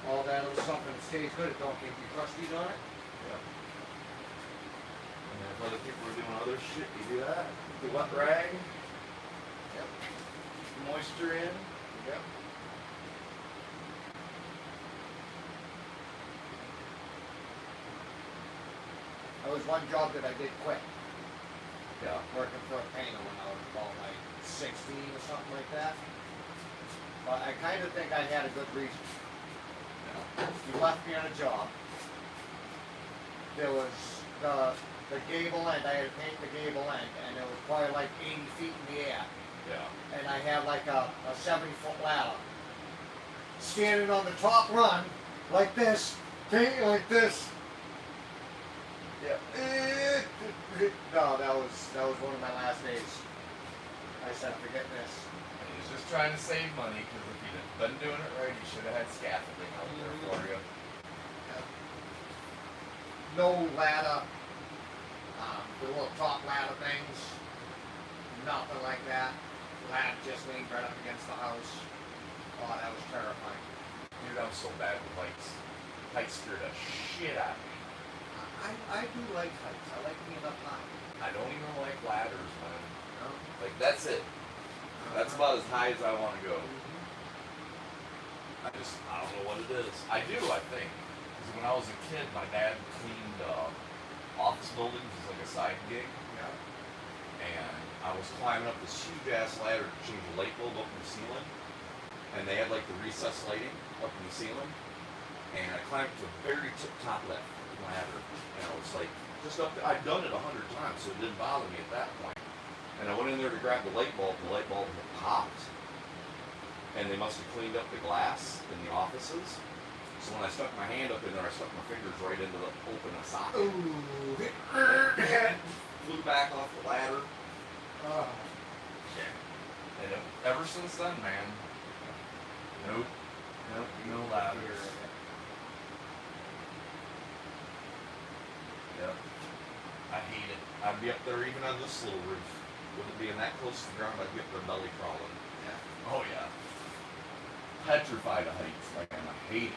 all that other stuff, and it stays good. It don't get your crusties on it. Yeah. And if other people are doing other shit, you do that. The wet rag. Yep. Moisture in. Yep. There was one job that I did quit, Yeah. working for a painter when I was about like 16 or something like that. But I kind of think I had a good reason. He left me on a job. There was the gable end. I had to paint the gable end, and it was probably like 80 feet in the air. Yeah. And I had like a 70-foot ladder. Standing on the top run, like this, painting like this. Yeah. No, that was one of my last days. I said, forget this. And he was just trying to save money because if he'd have been doing it right, he should have had scaffolding out there for you. No ladder, the little top ladder things, nothing like that. Ladder just leaned right up against the house. Oh, that was terrifying. Dude, I'm so bad with heights. Heights scared the shit out of me. I do like heights. I like being up high. I don't even like ladders, man. No? Like, that's it. That's about as high as I want to go. I don't know what it is. I do, I think. Because when I was a kid, my dad cleaned office buildings as like a side gig. Yeah. And I was climbing up this huge ass ladder to change a light bulb up in the ceiling. And they had like the recessed lighting up in the ceiling. And I climbed to the very tip top of that ladder. And I was like, just up there. I'd done it 100 times, so it didn't bother me at that point. And I went in there to grab the light bulb had popped. And they must have cleaned up the glass in the offices. So when I stuck my hand up in there, I stuck my fingers right into the open socket. Ooh. Flew back off the ladder. Oh. And ever since then, man, nope, no ladders. Yep. I hate it. I'd be up there even on this little roof. With it being that close to the ground, I'd be up there belly crawling. Yeah. Oh yeah. Petrified of heights. Like, I hate it.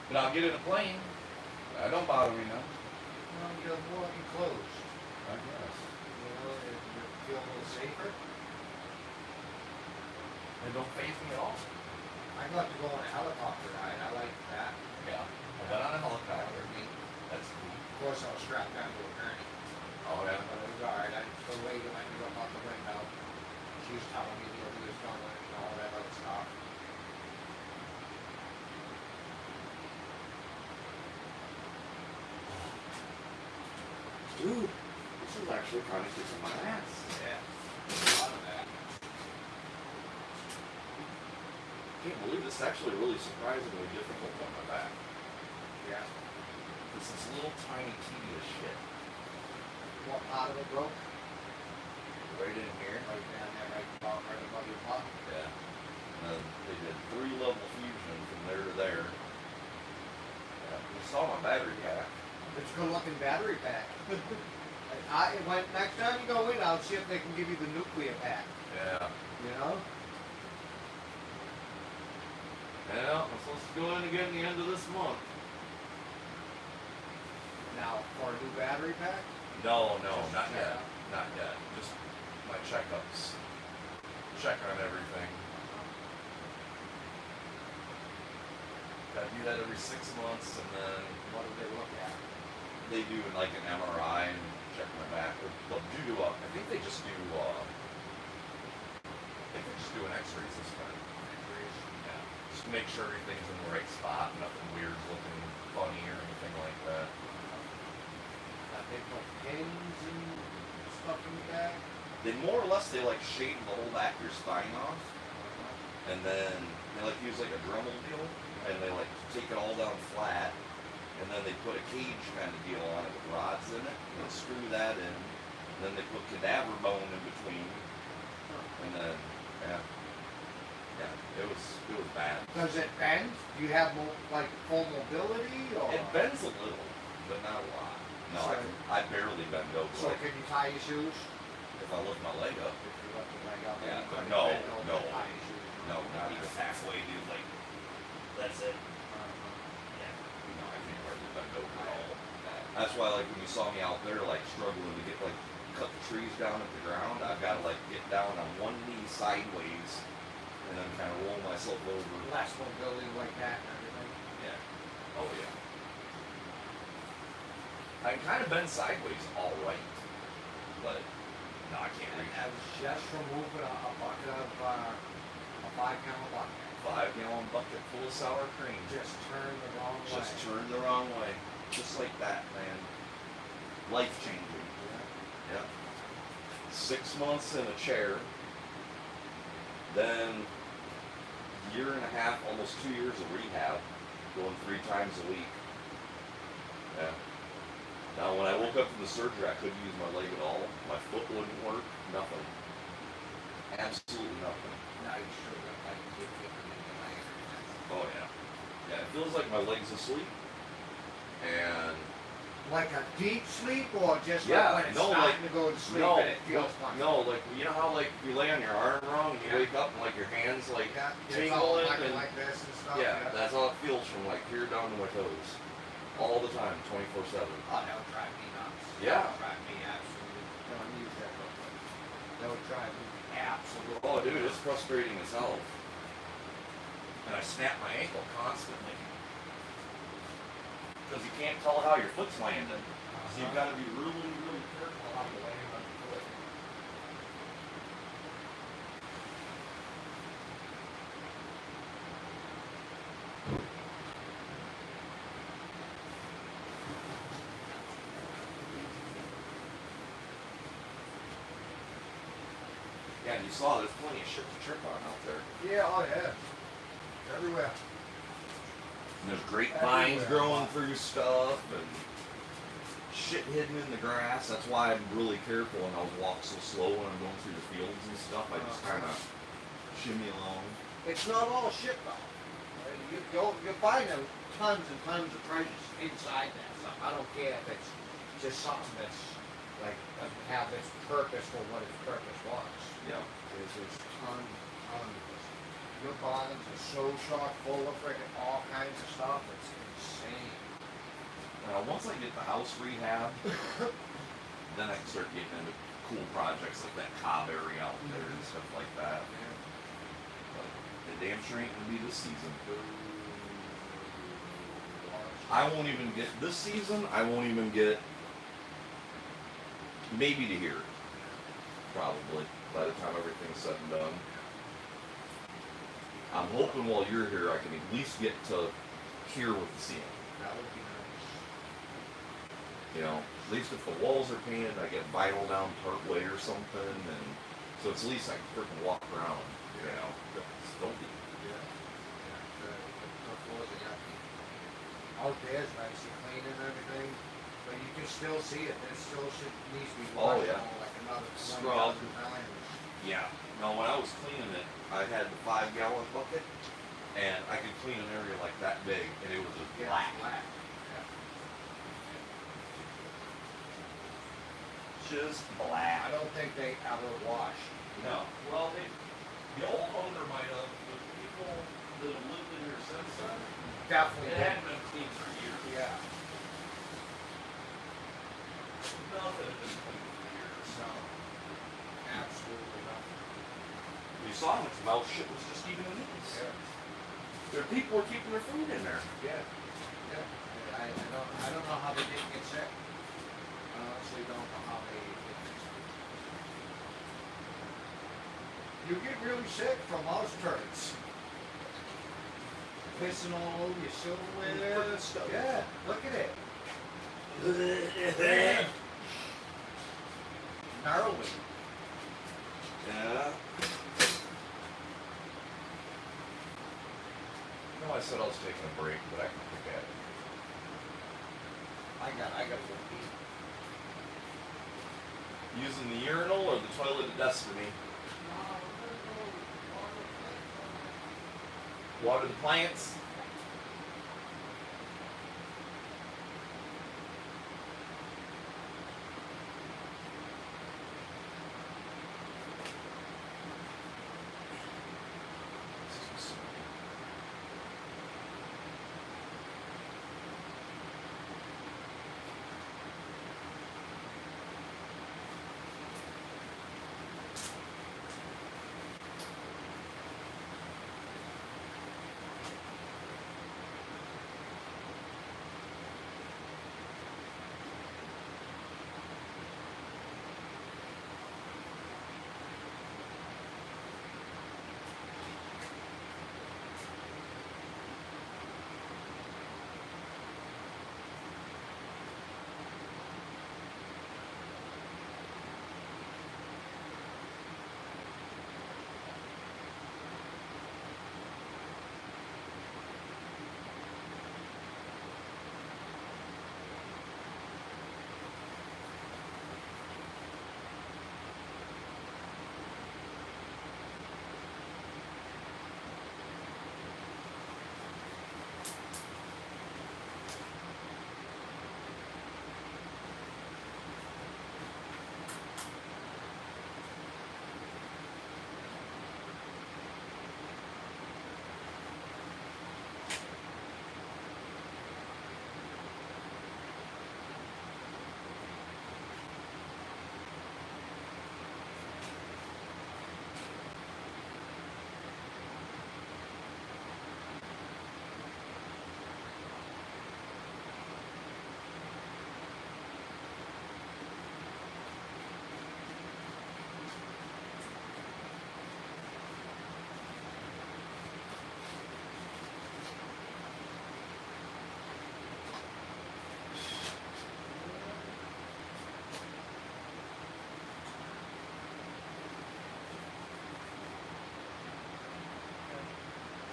But I'll get in a plane. That don't bother me none. Well, you're more enclosed. I guess. You know, you feel a little safer. It don't faze me at all. I got to go on a helicopter ride. I like that. Yeah. I've been on a helicopter. That's cool. Of course, I was strapped down to a gurney. Oh yeah. But it was alright. The lady let me look out the window. She was telling me where we was going and all that other stuff. Dude, this is actually kind of kicking my ass. Yeah. A lot of that. Can't believe this is actually really surprisingly difficult on my back. Yeah. This is little tiny tedious shit. What part of it broke? Right in here. Right down there, right above your butt. Yeah. And then they did 3-level fusion from there to there. Yeah. You saw my battery pack. It's a good looking battery pack. Next time you go in, I'll see if they can give you the nuclear pack. Yeah. You know? Yeah, I'm supposed to go in again the end of this month. Now, for a new battery pack? No, Just not check yet. out. Not yet. Just my checkups. Check on everything. Gotta do that every 6 months, and then What do they look at? they do like an MRI and check my back. Or they'll do I think they just do I think they just do an X-rays this time. just make sure everything's in the right spot, nothing weird's looking funny or anything like that. They put pins and stuff in the back. They more or less, they like shave the whole back of your spine off, and then they like use like a Dremel deal, and they like take it all down flat, and then they put a cage kind of deal on it with rods in it, and then screw that in, and then they put cadaver bone in between, and then, it was bad. Does it bend? Do you have like full mobility or? It bends a little, but not a lot. No, I barely bend over. So Like, can you tie your shoes? if I lift my leg up, If you lift the leg up. Yeah, you couldn't no, bend over no. to tie your shoes. no, not even halfway, dude. Like, that's it. Yeah, no, I can't hardly bend over at all. That's why, like, when you saw me out there, like, struggling to get, like, cut the trees down at the ground, I've got to, like, get down on one knee sideways, and then kind of roll myself over. Less mobility like that and everything. Yeah. Oh, yeah. I can kind of bend sideways all right, but, no, I can't And reach. I was just removing a bucket of, a 5-gallon bucket. 5-gallon bucket full of sour cream. Just turned the wrong way. Just turned the wrong way. Just like that, man. Life changing. Yeah. Yep. 6 months in a chair. Then year and a half, almost 2 years of rehab, going 3 times a week. Yeah. Now when I woke up from the surgery, I couldn't use my leg at all. My foot wouldn't work. Nothing. Absolutely nothing. Now you sure got like keep kicking in the leg. Oh yeah. Yeah, it feels like my leg's asleep. And Like a deep sleep or just Yeah, like when it's no, starting like- to go to sleep no, and it feels fun? no, like you know how like you lay on your arm wrong and you Yeah. wake up and like your hands like Yeah, it's all tingling fucking and like this and stuff. yeah, that's how it feels from like here down to my toes, all the time, 24/7. Oh, that would drive me nuts. Yeah. That would drive me absolutely. Don't use that real quick. That would drive me absolutely. Oh, dude, it's frustrating as hell. And I snap my ankle constantly because you can't tell how your foot's landing. So you've got to be really, really careful how you land on your foot. Yeah, and you saw there's plenty of shit to trip on out there. Yeah, oh yeah. Everywhere. And there's grapevines growing through stuff and shit hidden in the grass. That's why I'm really careful and I was walking so slow when I'm going through the fields and stuff. I just kind of shimmy along. It's not all shit though. You'll find tons and tons of treasures inside that stuff. I don't care if it's just something that's like doesn't have its purpose for what its purpose was. Yeah. There's tons. Your barns are so chock full of freaking all kinds of stuff. It's insane. Now, once I get the house rehab, then I can start getting into cool projects like that cob area out there and stuff like that. But the damn sure ain't gonna be this season. I won't even get this season. I won't even get maybe to here, probably by the time everything's said and done. I'm hoping while you're here, I can at least get to here with the ceiling. That would be nice. You know, at least if the walls are painted, I get vinyl down part way or something, and so it's at least I can freaking walk around. You know, it's filthy. Yeah. The floors are yucky. Out there's nice and clean and everything, but you can still see it. There still needs to be Oh, washed yeah. like another Scrub. 20,000 times. Yeah. No, when I was cleaning it, I had the 5-gallon bucket, and I could clean an area like that big, and it was just Yeah, black. black. Just I black. don't think they ever wash. No. Well, the old owner might have, but the people that have lived in here since then, Definitely. it hadn't been cleaned for years. Yeah. Nothing had been cleaned for years. No. Absolutely nothing. You saw how much mouth shit was just even in these. Yeah. There people were keeping their food in there. Yeah. Yeah. I don't know how they didn't get sick. I honestly don't know how they didn't get sick. You get really sick from mouse turds. pissing all over your silverware. Frickin' stove. Yeah, look at it. Gnarly. Yeah. No, I said I was taking a break, but I can forget. I gotta go pee. Using the urinal or the toilet of destiny? Water the plants?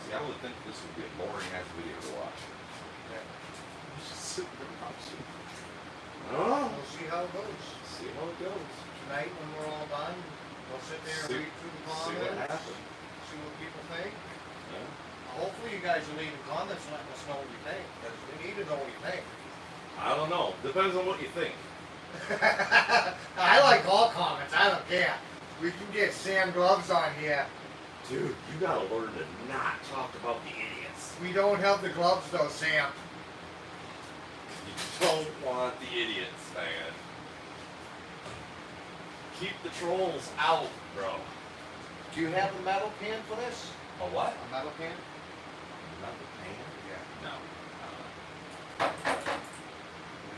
See, I would think this would be a boring ass video to watch. Just sit there watching. Oh, We'll see how it goes. See how it goes. Tonight when we're all done, we'll sit there and See- read through the See comments. what happens. See what people think. Yeah. Hopefully you guys are leaving comments letting us know what you think, because we need to know what you think. I don't know. Depends on what you think. I like all comments, I don't care. We can get Sam Gloves on here. Dude, you gotta learn to not talk about the idiots. We don't have the gloves though, Sam. You don't want the idiots, man. Keep the trolls out, bro. Do you have a metal pan for this? A what? A metal pan? Not the pan? Yeah. No.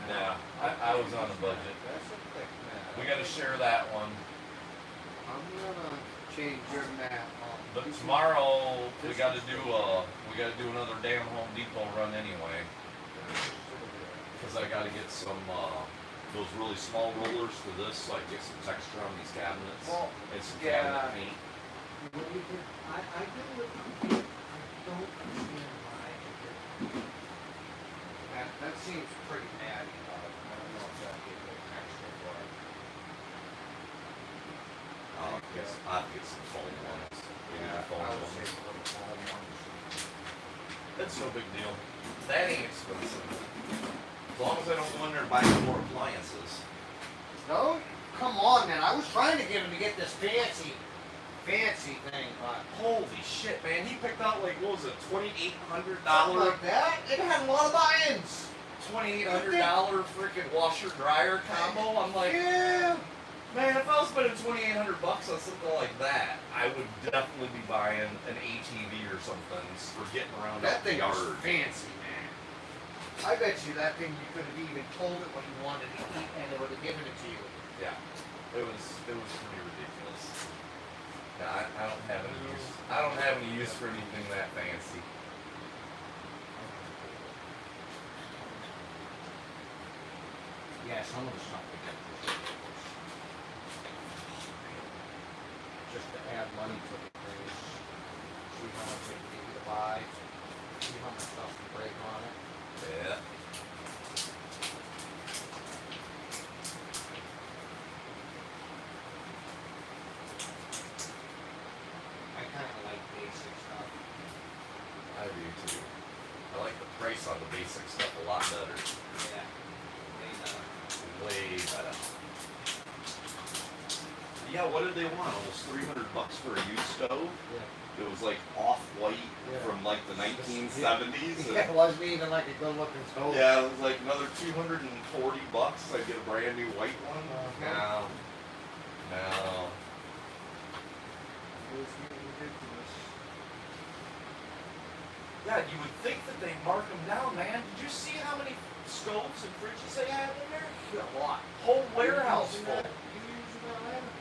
Nah, I was on a budget. That's a thick mat. We gotta share that one. I'm gonna change your mat on. But tomorrow we gotta do another damn Home Depot run anyway. Cause I gotta get some those really small rollers for this, so I can get some texture on these cabinets Well, and some yeah. cabinet paint. I do it. I don't understand why I did it. That seems pretty natty, I don't know if that'd be a good extra for it. I'll get some foam ones. Foam I would ones. say for the fall ones. That's no big deal. That ain't expensive. As long as I don't go in there and buy more appliances. No, come on, man. I was trying to get him to get this fancy thing, but Holy shit, man! He picked out like what was it, $2,800, something like that. It had a lot of buy-ins. $2,800 freaking washer dryer combo. I'm like, Yeah. man, if I was spending $2,800 on something like that, I would definitely be buying an ATV or something for getting around That out the thing was yard. fancy, man. I bet you that thing you could have even told it what you wanted to eat, and it would have given it to you. Yeah, it was pretty ridiculous. Yeah, I don't have any use. I don't have any use for anything that fancy. Yeah, some of the stuff we get is ridiculous. Just to add money to the things, see how much they can get you to buy, see how much stuff you break on it. Yeah. I kinda like basic stuff. I do too. I like the price on the basic stuff a lot better. Yeah. Way better. Yeah, what did they want? Almost $300 for a used stove? Yeah. It was like off-white Yeah. from like the 1970s. Yeah, it wasn't even like a good looking stove. Yeah, it was like another $240. I'd get a brand new white one. Uh-huh. No. No. It was getting ridiculous. Yeah, you would think that they mark them down, man. Did you see how many stoves and fridges they had in there? Yeah, a lot. Whole warehouse You full. using that ladder?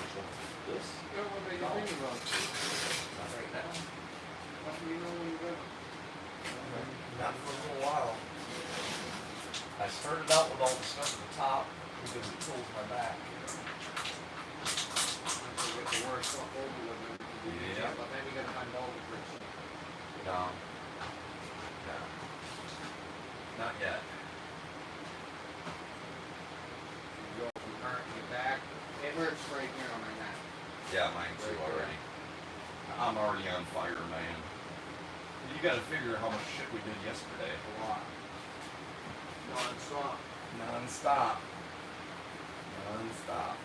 Which one? This? Yeah, what they No. thinking about? Not right now. How do you know when you're gonna? Not for a little while. I started out with all the stuff at the top because it pulls my back. Once you get the worst stuff over with it. Yeah. But then you gotta find all the bricks. No. No. Not yet. You go from hurt in your back. It hurts right here on my neck. Yeah, mine too already. I'm already on fire, man. You gotta figure how much shit we did yesterday. A lot. Non-stop. Non-stop. Non-stop.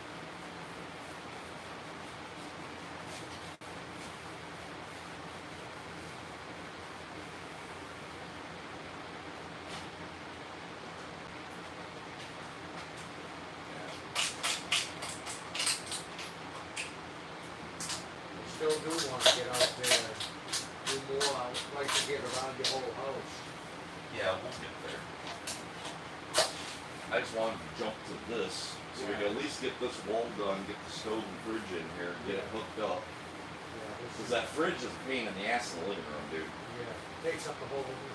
Still do want to get out there, do more. I would like to get around your whole house. Yeah, we'll get there. I just wanted to jump to this, so we can at least get this wall done, get the stove and fridge in here, get it hooked up. Yeah, Cause that fridge is a pain in the ass in the living room, dude. yeah, takes up the whole room.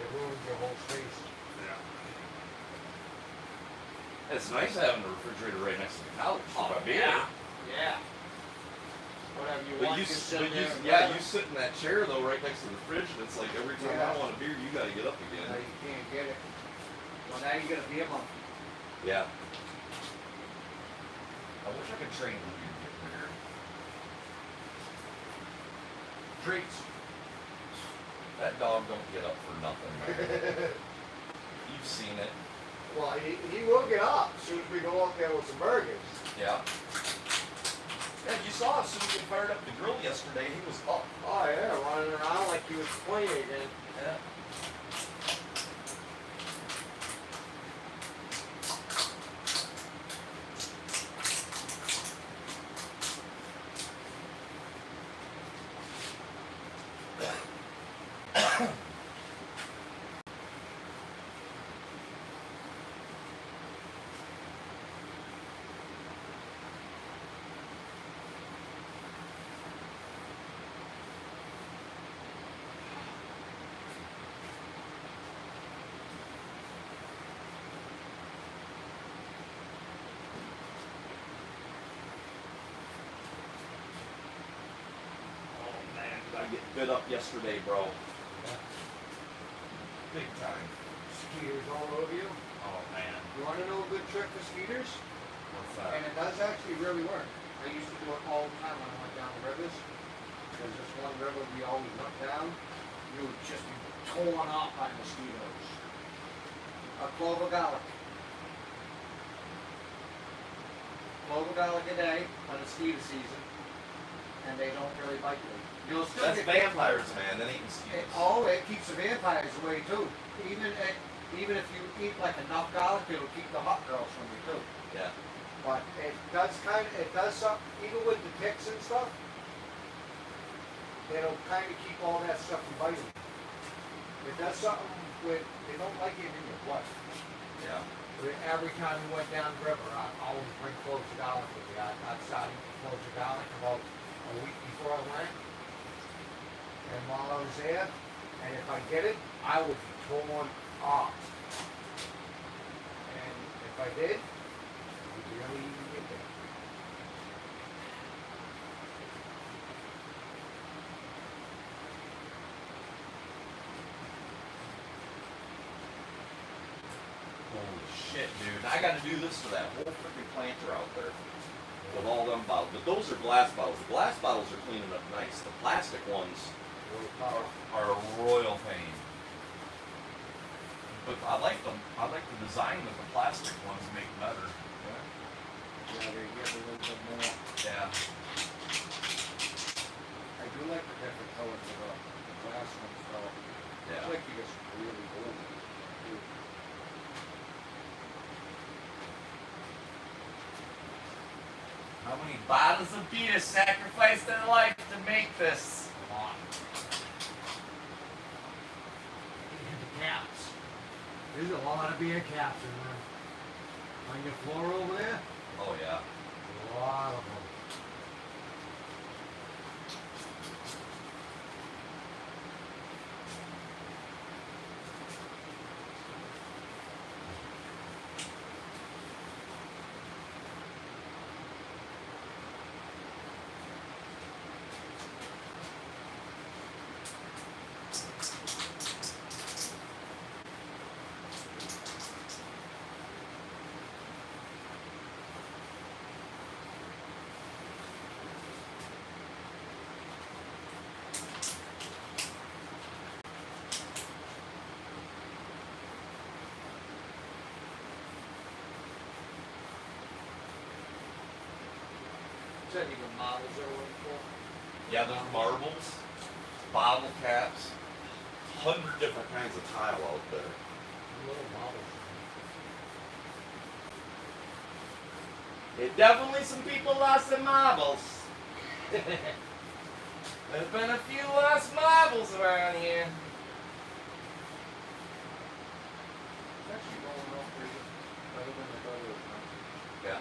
It ruins your whole space. It's nice having the refrigerator right next to the couch. for my beer. Yeah. Whatever you But want, you, you s- sit but you, there. yeah, you sit in that chair though, right next to the fridge, and it's like every time Yeah. I want a beer, you gotta get up No, again. you can't get it. Well, now you gotta be a monkey. Yeah. I wish I could train you to get beer. Treats. That dog don't get up for nothing, man. You've seen it. Well, he will get up as soon as we go up there with some burgers. Yeah. Yeah, you saw as soon as we fired up the grill yesterday, he was up. Oh yeah, running around like he was playing again. Yeah. Oh man, did I get bit up yesterday, bro? Big time. Skeeters all over you. Oh man. You want to know a good trick for skeeters? What's And it does actually really work. I used to do it all the time when I went down the rivers. There's this one river we always went down. You would just be torn up by mosquitoes. A clove of garlic. Clove of garlic a day when it's mosquito season. And they don't really bite you. You'll still That's get vampires, man. That ain't mosquitoes. it keeps the vampires away too. Even if you eat like enough garlic, it'll keep the hot girls from you too. Yeah. But it does something, even with the ticks and stuff, it'll kind of keep all that stuff from biting. It does something with, they don't like it in your blood. Yeah. Every time we went down the river, I always bring cloves of garlic with me. I'd start eating cloves of garlic about a week before I went. And while I was there, and if I get it, I would be torn up. And I did, I barely even get there. Holy shit, dude. I gotta do this for that whole freaking planter out there. With all them bottles. But those are glass bottles. The glass bottles are cleaning up nice. The plastic ones are a royal pain. But I like them. I like the design that the plastic ones make better. Yeah, they get a little bit more. Yeah. I do like the different colors of the glass ones though. Yeah. I like to get some really old ones. too. How many bottles of beer sacrificed their life to make this? A lot. And the caps. There's a lot of beer caps in there. On your floor over there, Oh yeah. a lot of them. Is that even models they're looking for? Yeah, those marbles, bottle caps, 100 different kinds of tile out there. Little models. Definitely some people lost their marbles. There's been a few lost marbles around here. It's actually going off pretty better than I thought it was going. Yeah.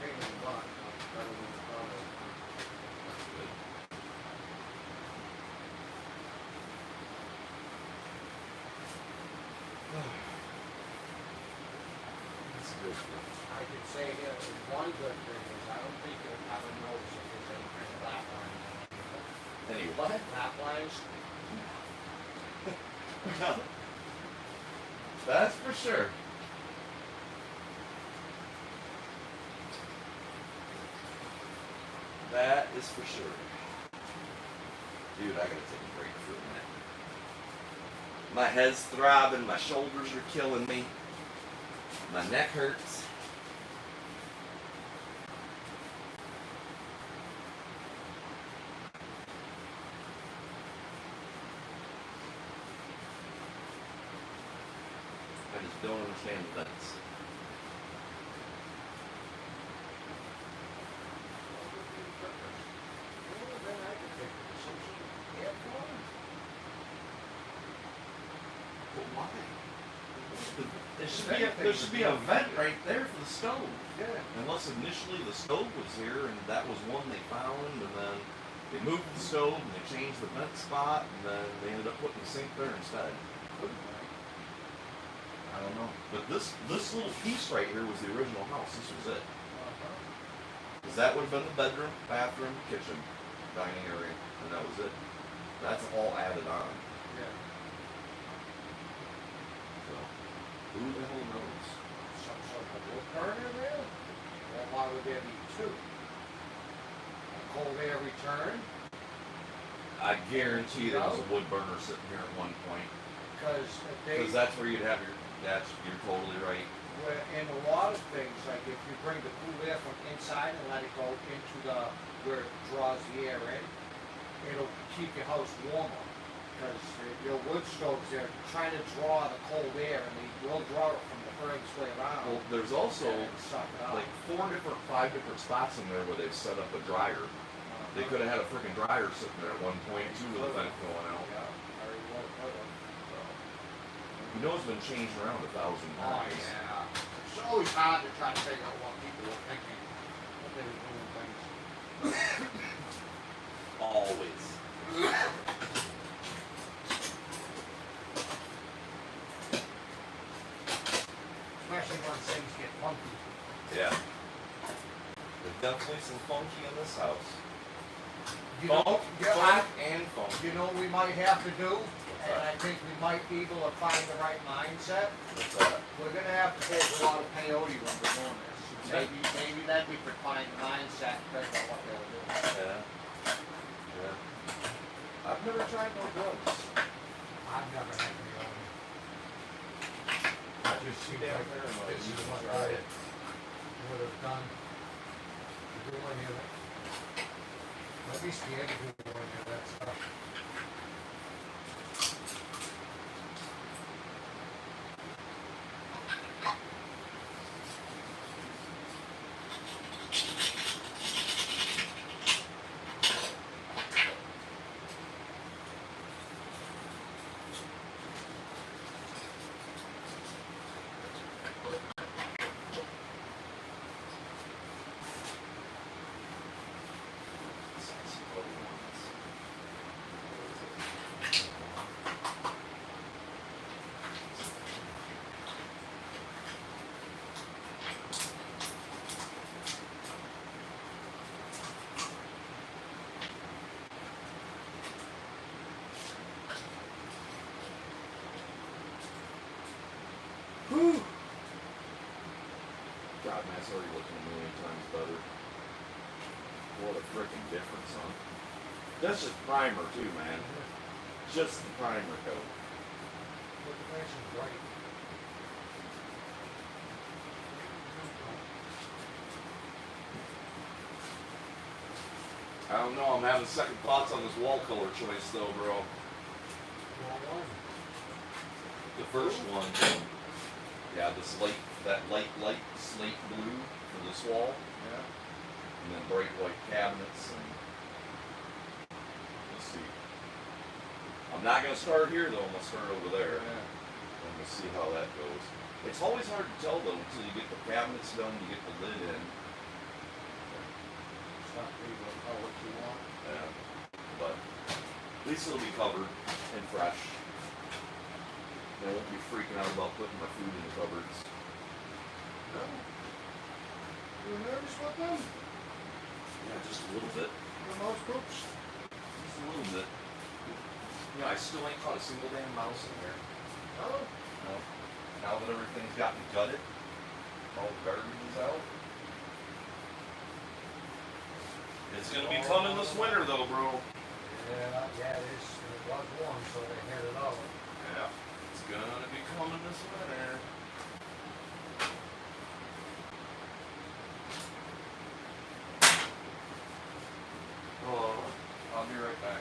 Pain in the butt, but better than I thought it was going. That's good. I could say that one good thing is I don't think you'll ever notice if there's any kind of black lines. Any what? Black lines, That's for sure. That is for sure. Dude, I gotta take a break for a minute. My head's throbbing, my shoulders are killing me, my neck hurts. I just don't understand the fence. well, then I could take it to some sort of airport. But why? There should be a vent right there for the stove. Yeah. Unless initially the stove was here and that was one they found, and then they moved the stove and they changed the vent spot, and then they ended up putting the sink there instead. I don't know. But this little piece right here was the original house. This was it. Because that would have been the bedroom, bathroom, kitchen, dining area, and that was it. That's all added on. Yeah. So, who the hell knows? Some sort of wood burner there? Or why would there be two? A cold air return, I guarantee there was a wood burner sitting here at one point. because they, Because that's where you'd have your. You're totally right. where in a lot of things, like if you bring the cool air from inside and let it go into the, where it draws the air in, it'll keep your house warmer. Because your wood stoves, they're trying to draw the cold air, and they will draw it from the furthest way around. Well, there's also and suck it up. like 5 different spots in there where they've set up a dryer. They could have had a freaking dryer sitting there at one point too with a vent going out. Yeah, very well put up. You know it's been changed around 1,000 Oh, times. yeah. It's always hard to try to figure out what people are thinking, what they were doing things. Always. Especially once things get funky. Yeah. There's definitely some funky in this house. You know, Funk, yeah, funk and funk. you know what we might have to do, and that? I think we might be able to find the right mindset. What's that? We're gonna have to take a lot of peyote when we're doing this. Maybe then we could find the mindset and figure out what they'll do. Yeah. Yeah. I've never tried no drugs. I've never had peyote. It just seems Damn like paranoid. this You is should what try I it. would have done to do any of it. I'd be scared to do any of that stuff. Whew. God, man, it's already looking a million times better. What a freaking difference, huh? That's just primer too, man. Just the primer coat. Look at nice and bright. I don't know, I'm having second thoughts on this wall color choice though, bro. Well, one. The first one, yeah, this that light slate blue for this wall, Yeah. and then bright white cabinets, and let's see. I'm not gonna start here though, I'm gonna start over there. Yeah. And we'll see how that goes. It's always hard to tell though until you get the cabinets done, you get the lid in. It's not really what you want. Yeah. But at least it'll be covered and fresh. And I won't be freaking out about putting my food in the cupboards. No. You nervous with them? Yeah, just a little bit. The most cooks? Just a little bit. You know, I still ain't caught a single damn mouse in here. No. No. Now that everything's gotten gutted, all the garbage is out. It's gonna be coming this winter though, bro. Yeah, it was warm, so they had it out. Yeah. It's gonna be coming this winter. Oh, I'll be right back.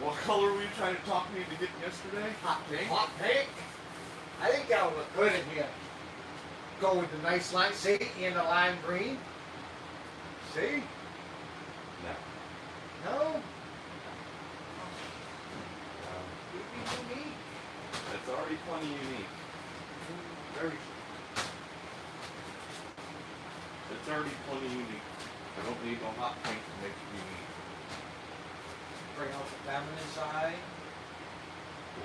What color were you trying to talk me into getting yesterday? Hot pink. Hot pink? I think that'll look good in here. Go with the nice line, see, in the lime green. See? No. No? It'd be unique. It's already plenty unique. Very. It's already plenty unique. I don't need no hot paint to make it unique. Bring out the feminine side.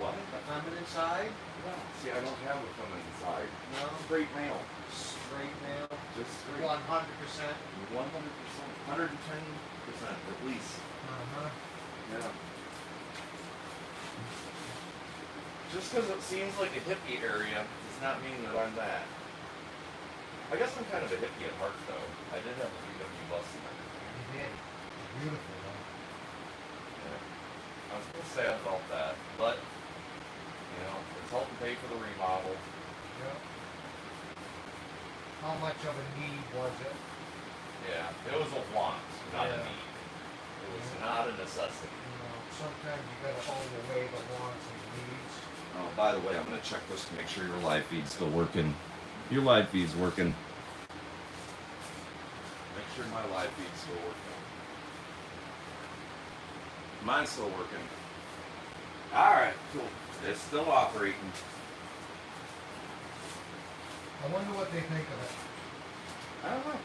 What? The feminine side. No. See, I don't have a feminine side. No. Straight male. Straight male. Just straight. 100%. 100%. 110% at least. Uh-huh. Yeah. Just because it seems like a hippie area does not mean that I'm that. I guess I'm kind of a hippie at heart though. I did have a VW bus and everything. You did. Beautiful, though. Yeah. I was gonna say I felt that, but you know, it's helping pay for the remodel. Yep. How much of a need was it? Yeah, it was a want, not a Yeah. need. It was not a necessity. You know, sometimes you gotta overweigh the wants and needs. by the way, I'm gonna check this to make sure your live feed's still working. Your live feed's working. Make sure my live feed's still working. Mine's still working. Alright, cool. It's still operating. I wonder what they think of it. I don't know.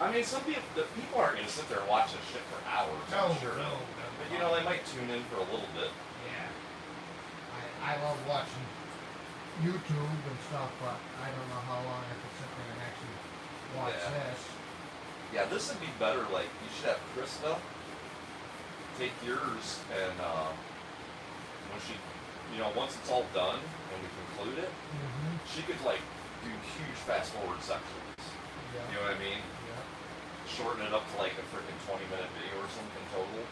I mean, the people aren't gonna sit there and watch this shit for hours. I'm sure. No. But you know, they might tune in for a little bit. Yeah. I love watching YouTube and stuff, but I don't know how long I could sit there and actually watch Yeah. this. Yeah, this would be better. Like, you should have Krista take yours and when she, once it's all done and we conclude it, Mm-hmm. she could like do huge fast forward sections. Yeah. You know what I mean? Yeah. Shorten it up to like a freaking 20-minute video or something total.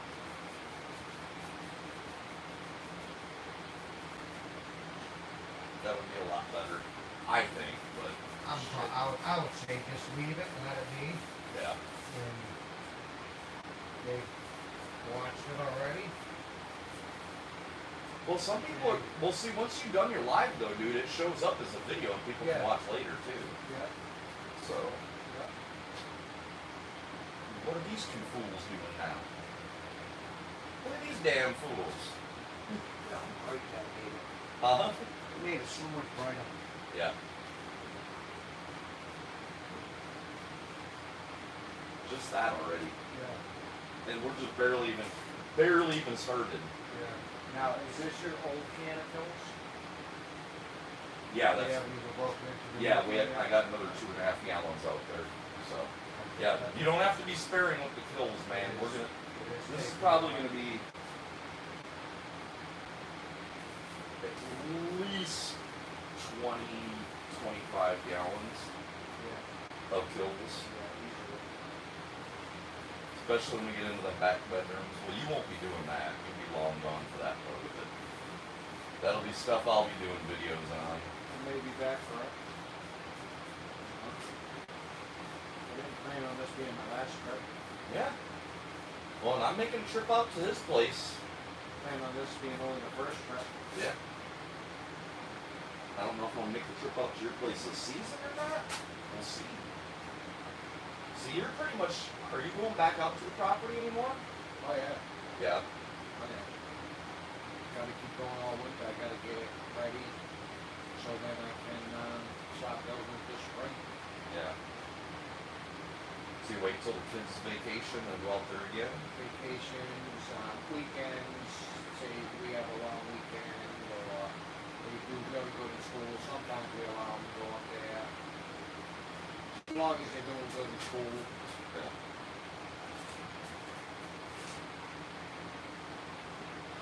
That would be a lot better, I think. But I would say just leave it and let it be. yeah, And they watched it already. well, some people. Well, see, once you've done your live though, dude, it shows up as a video and people can Yeah. watch later too. Yeah. So, what are these two fools doing now? What are these damn fools? Huh? It made it so much brighter. Yeah. Just that already, Yeah. and we're just barely even started. Yeah. Now, is this your old can of pills? Yeah, They that's. haven't even broken into the Yeah, new I can got another 2.5 gallons out there. So, yeah, you don't have to be sparing with the kills, man. We're gonna. yet. This is probably gonna be at least 20, 25 gallons Yeah. of kills, Yeah, easily. especially when we get into the back bedrooms. Well, you won't be doing that. You'll be long gone for that part of it. That'll be stuff I'll be doing videos on. I may be back for it. I didn't plan on this being my last trip. Yeah. Well, and I'm making a trip out to his place. Plan on this being only the first trip. Yeah. I don't know if I'll make the trip out to your place this season or not. We'll see. See, you're pretty much. Are you going back out to the property anymore? Oh yeah. Yeah. Oh yeah. Gotta keep going all winter. I gotta get it ready so then I can stop building this spring. Yeah. So you wait till the kids' vacation and go out there again? Vacations, weekends, say we have a long weekend or they do really good in school. Sometimes we allow them to go up there. As long as they're doing good in school. Yeah.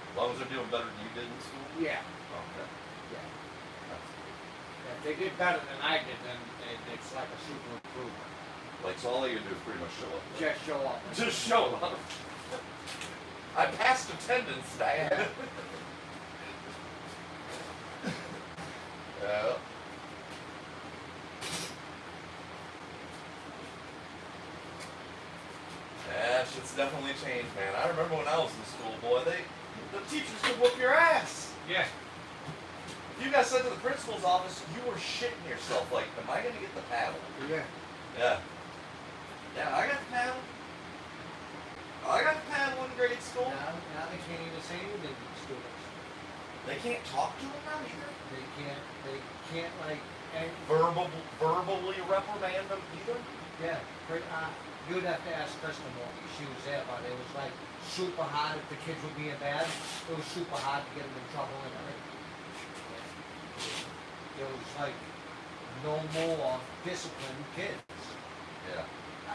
As long as they're doing better than you did in school? Yeah. Okay. Yeah. That's good. If they did better than I did, then it's like a super improvement. Like, so all you do is pretty much show up. Just show up. Just show up. I passed attendance, Dad. Yeah. Yeah, shit's definitely changed, man. I remember when I was in school, boy, the teachers could whoop your ass. Yeah. If you got sent to the principal's office, you were shitting yourself. Like, am I gonna get the paddle? Yeah. Yeah. Yeah, I got the paddle. I got the paddle in grade school. Now they can't even say anything to the students. They can't talk to them now either. They can't like, and, Verbally reprimand them either. yeah, you'd have to ask Kristen more, she was there, but it was like super hard if the kids were being bad. It was super hard to get them in trouble and everything. It was like no more disciplined kids. Yeah.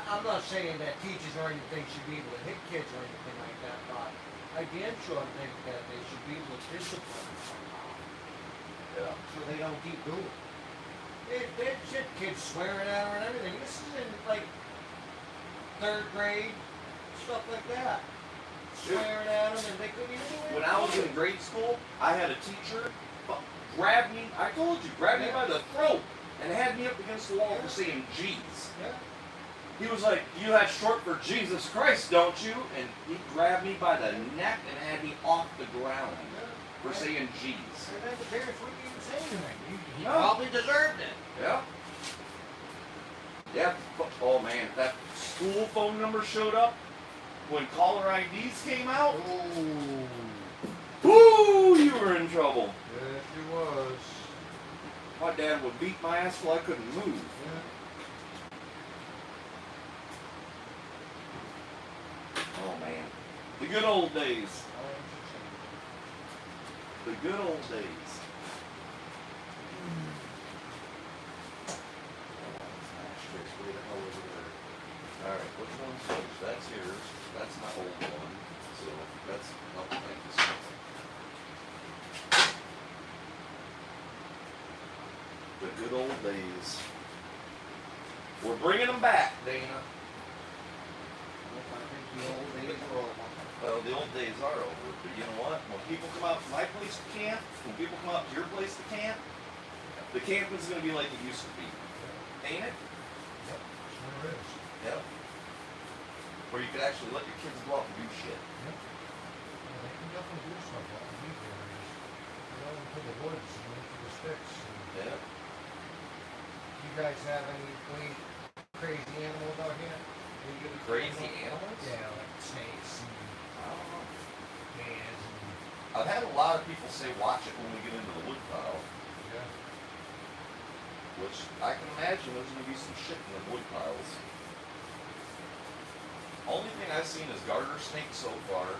I'm not saying that teachers or anything should be able to hit kids or anything like that, but I damn sure think that they should be able to discipline them somehow, Yeah. so they don't keep doing it. They shit, kids swearing at her and everything. This is in like 3rd grade, stuff like that. Swearing at them and they couldn't even do it. When I was in grade school, I had a teacher grab me. I told you, grab me by the throat and had me up against the wall for saying "Jeez." Yeah. He was like, "You that's short for Jesus Christ, don't you?" And he grabbed me by the neck and had me off the ground. for saying G's. And then the parents wouldn't even say anything. He No. probably deserved it. Yeah. Yeah. Oh man, that school phone number showed up when caller IDs came out. Oh. Woo! You were in trouble. Yes, he was. My dad would beat my ass till I couldn't move. Yeah. Oh man, the good old days. The good old days. Alright, which one's yours? That's yours. That's my old one. So that's oh thank you so much. The good old days. We're bringing them back, Dana. I think the old days are over. Well, the old days are over, but you know what? When people come out to my place to camp, when people come out to your place to camp, the camping's gonna be like it used to be. Ain't it? Yep, sure is. Yep. Where you could actually let your kids go out and do shit. Yep. Yeah, they can definitely do stuff out in these areas. Go into the woods and into the sticks. And Yeah. you guys have any crazy animals out here? Do you get a Crazy animals? Yeah, like snakes and I don't know. bears and I've had a lot of people say watch it when we get into the wood pile, yeah. which I can imagine there's gonna be some shit in the wood piles. Only thing I've seen is garter snakes so far.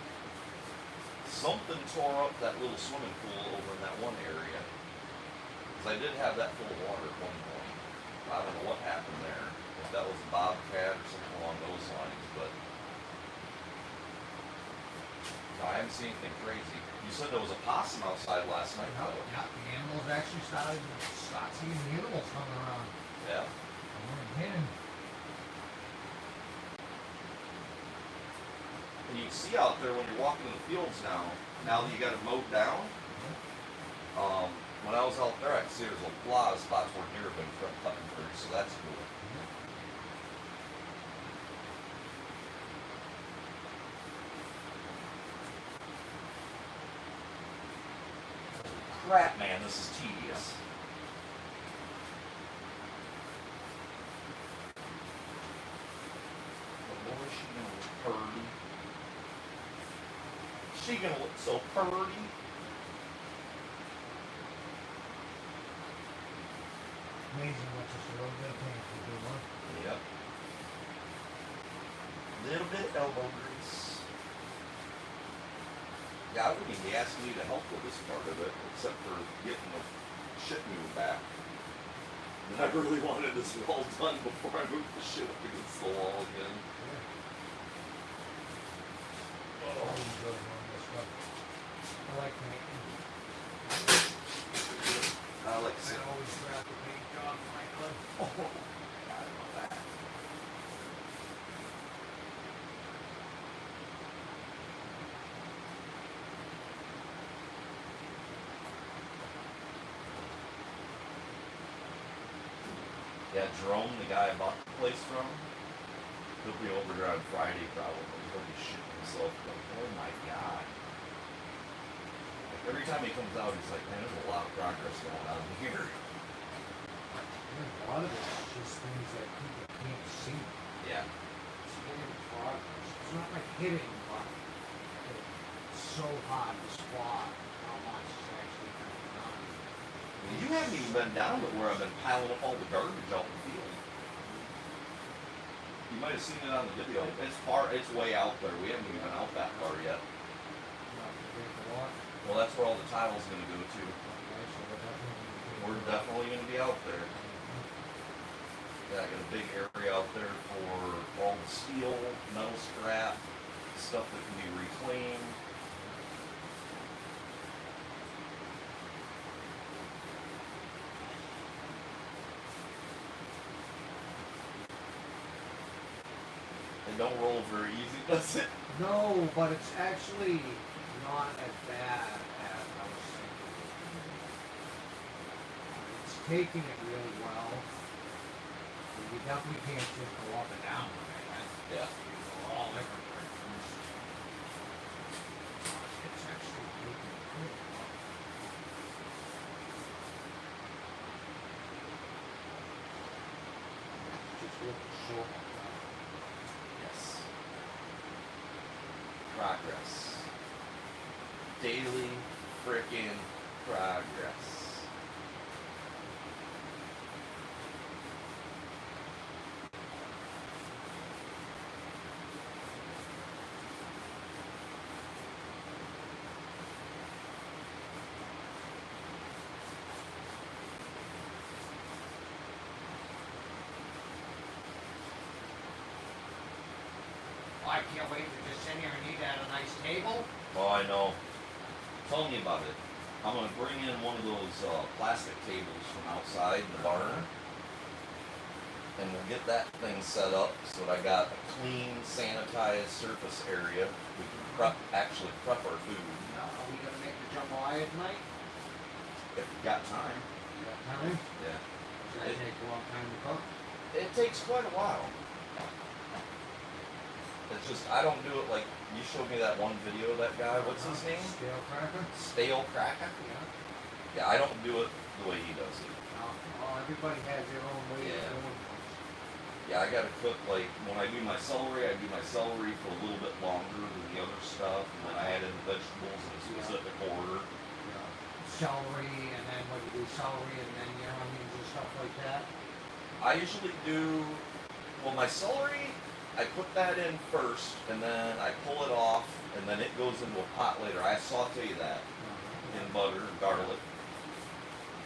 Something tore up that little swimming pool over in that one area. Because I did have that full of water at one point. I don't know what happened there. If that was a bobcat or something along those lines, but no, I haven't seen anything crazy. You said there was a possum outside last night, Yeah, though. yeah, the animals actually start seeing the animals coming around. Yeah. And we're hitting. And you can see out there when you're walking in the fields now that you got it mowed down. When I was out there, I could see there's a lot of spots where deer have been cutting through, so that's cool. Crap, man, this is tedious. But boy, is she gonna look purty. She gonna look so purty. Amazing what just a little bit of paint can do, huh? Yep. Little bit of elbow grease. Yeah, I wouldn't even be asking you to help with this part of it, except for getting the shit moved back. And I really wanted this all done before I moved the shit up against the wall again. I always enjoy doing this stuff. I like painting. I like I sitting. always grab the paint job, Franklin. Oh, I love that. Yeah, Jerome, the guy I bought the place from, he'll be over here on Friday probably. He'll be shitting himself going, oh my god. Like every time he comes out, he's like, man, there's a lot of progress going on here. A lot of it is just things that people can't see. Yeah. It's really progress. It's not like hitting, but it's so hard to spot how much is actually coming on. You haven't even been down to where I've been piling up all the garbage out in the field. You might have seen it on the video. It's way out there. We haven't even been out that far yet. Not to break the lot. Well, that's where all the tile's gonna go to. Okay, so We're definitely gonna be out there. Yeah, I got a big area out there for all the steel, metal scrap, stuff that can be reclaimed. It don't roll very easy, does it? No, but it's actually not as bad as I was thinking. It's taking it really well. You definitely can't just go up and down with it. Yeah. Go all different directions. It's actually taking it good. cool. Yes. Progress. Daily frickin' progress. I can't wait to just sit here and eat at a nice table. Oh, I know. Tell me about it. I'm gonna bring in one of those plastic tables from outside the barn, and we'll get that thing set up so that I got a clean, sanitized surface area. We can actually prep our food Now, are we gonna make the jambalaya tonight? if we got time. You got time? Yeah. Does that take a long time to cook? It takes quite a while. It's just I don't do it like you showed me that one video of that guy. What's his name? Stale cracker? Stale Cracker. Yeah. Yeah, I don't do it the way he does it. Well, everybody has their own way Yeah. of doing things. Yeah, I gotta cook like when I do my celery for a little bit longer than the other stuff, and then I add in the vegetables in a specific order. Celery, and then what you do, celery, and then your onions and stuff like that. I usually do my celery. I put that in first, and then I pull it off, and then it goes into a pot later. I saute that in butter and garlic,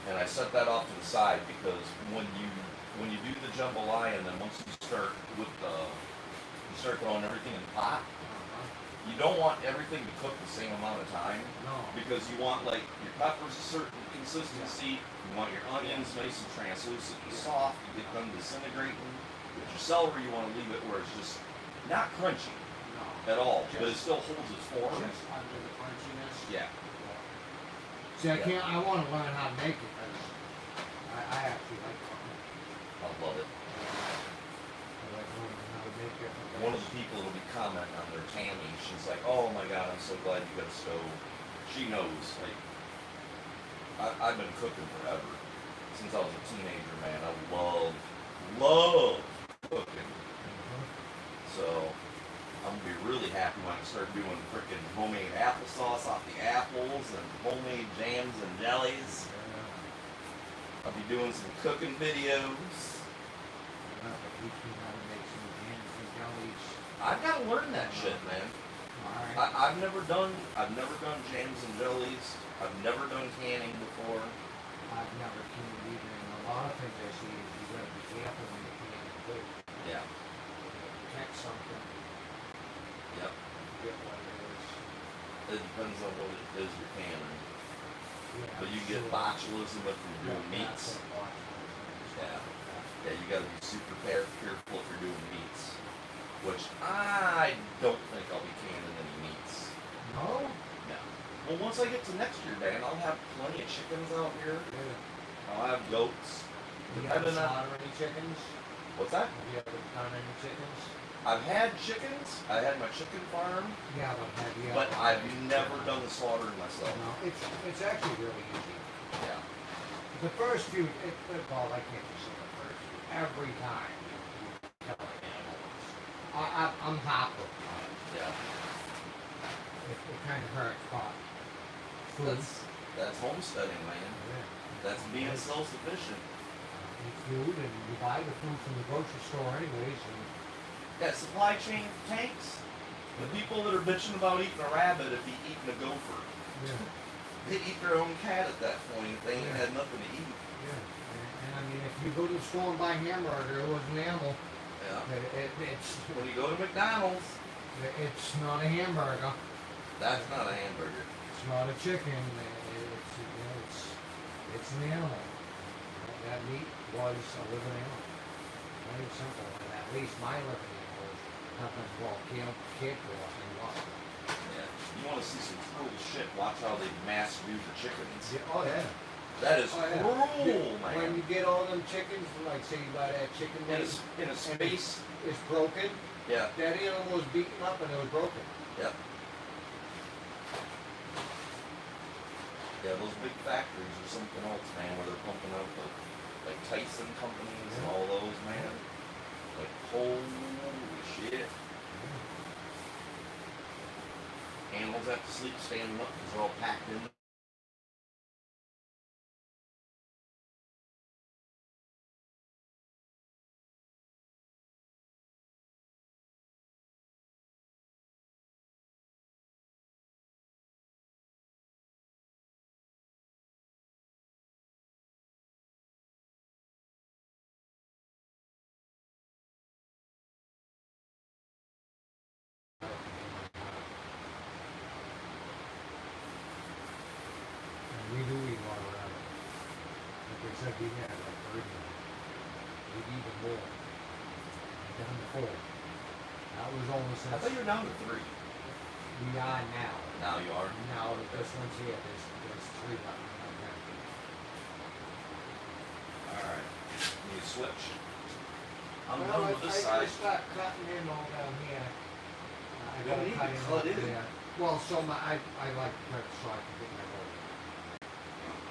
and I set that off to the side because when you do the jambalaya, and then once you start throwing everything in the pot, you don't want everything to cook the same amount of time No. because you want like your peppers a certain consistency, you want your onions nice and translucent and soft, you get them disintegrating. With your celery, you want to leave it where it's just not crunchy No. at all, but it still holds its form. Just under the crunchiness. Yeah. See, Yeah. I want to learn how to make it because I actually like cooking. I love it. I like learning how to make it. One of the people that'll be commenting on their Tammy, she's like, "Oh my God, I'm so glad you got a stove." She knows, like, I've been cooking forever since I was a teenager, man. I love cooking. So I'm gonna be really happy when I start doing frickin' homemade applesauce off the apples and homemade jams and jellies. I'll be doing some cooking videos. Teach me how to make some jams and jellies. I've got to learn that shit, man. Alright. I've never done jams and jellies. I've never done canning before. I've never canned either, and a lot of things I see is you gotta be careful when you can too. Yeah. Protect something, Yep. get what it is. It depends on what it is you're canning. Yeah, But you get sure. botulism if you're doing Yeah, meats. that's what botulism is. Yeah. Yeah, you gotta be super careful if you're doing meats. Which I don't think I'll be canning any meats. No? No. Well, once I get to next year, Dan, I'll have plenty of chickens out here. Yeah. I'll have goats. You ever Depending on slaughter any chickens? what's that? Have you ever done any chickens? I've had chickens. I had my chicken farm, Yeah, but have you but ever- I've never done the slaughtering myself. No, it's actually really easy. Yeah. The first few, well, I can't just say the first few. Every time you kill an animal, I'm happy. Yeah. It kind of hurts, but food. That's homesteading, man. Yeah. That's being self-sufficient. Eat food, and you buy the food from the grocery store anyways, and Yeah, supply chain tanks. The people that are bitching about eating a rabbit if he eating a gopher, yeah, they eat their own cat at that point if they ain't had nothing to eat. yeah. And I mean, if you go to the store and buy a hamburger, it was an animal. Yeah. It's When you go to McDonald's, not a hamburger. that's not a hamburger. It's not a chicken. It's an animal. That meat was a living animal. Very simple. And at least my living animal was nothing capable of and what. Yeah. You want to see some cool shit? Watch how they mass do the chickens. Yeah, oh yeah. That is Oh, yeah. cruel, When man. you get all them chickens, like say you buy that chicken In meat, a space. it's broken. Yeah. That animal was beaten up and it was broken. Yep. Yeah, those big factories are something else, man, where they're pumping out the like Tyson companies and all those, man. Like, holy shit. Animals have to sleep standing up because they're all packed in. And we do eat a lot of rabbit. Like they said, we had like 30. We'd even more. Down to 4. That was only I since thought you were down to 3. we are now. Now you are. Now that this one's here, there's 3 left. Alright. You switch. I'm Well, done with this I side. start cutting in all down here. I You gotta don't need cut to in cut up in. there. Well, so I like to cut so I can get my roll.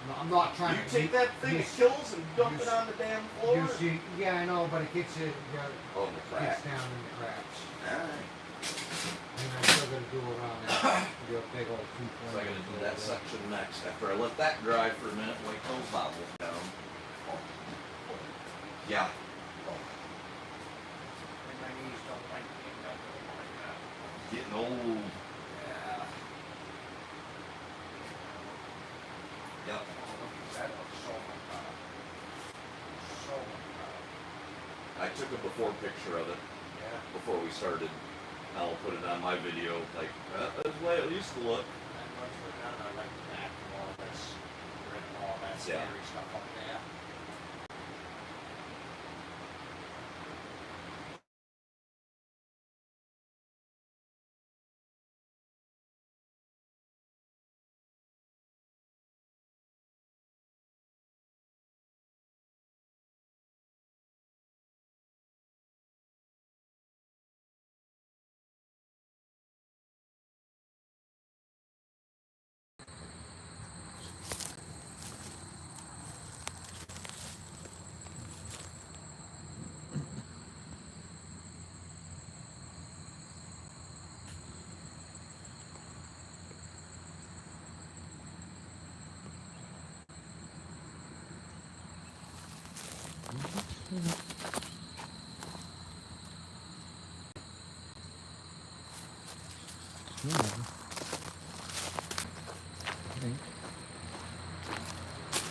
No, I'm not trying You to. take that thing you of kills and dump you it s- on the damn floor? You see, yeah, I know, but it gets it, Oh, the gets crack. down in the cracks. Alright. And I still gotta do around your big old 220. So I gotta do that section next. After I let that dry for a minute, wait those bobbles down. Yeah. And my knees don't like being done like that. Getting old. Yeah. Yep. Oh, look at that, looks so much better. So much better. I took a before picture of it Yeah. before we started. I'll put it on my video. Like, that's the way it used to look. And once we're done, I like to add all this, written all that Yeah. scary stuff up there.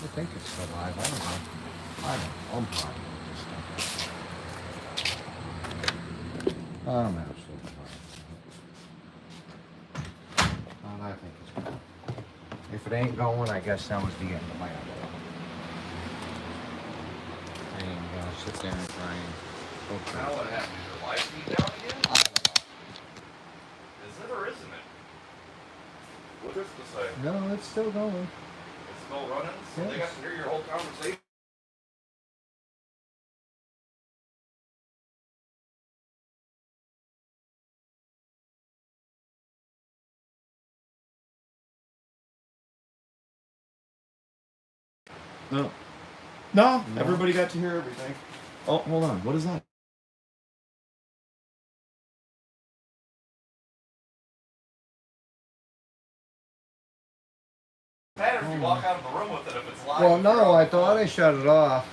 I think it's still live. I don't know. I'm fine with this stuff. I'm absolutely fine. And I think it's good. If it ain't going, I guess that was the end of my other one. I ain't gonna sit there and try and go Now crazy. what happened? Is your live feed down again? I don't Is it or isn't it? What does this say? know. No, it's still going. It's still running? So they got Yes. to hear your whole conversation? No. No, No. everybody got to hear everything. Oh, hold on. What is that? Matter if you walk out of the room with it if it's live. Well, if you're no, on I the thought phone. I shut it off.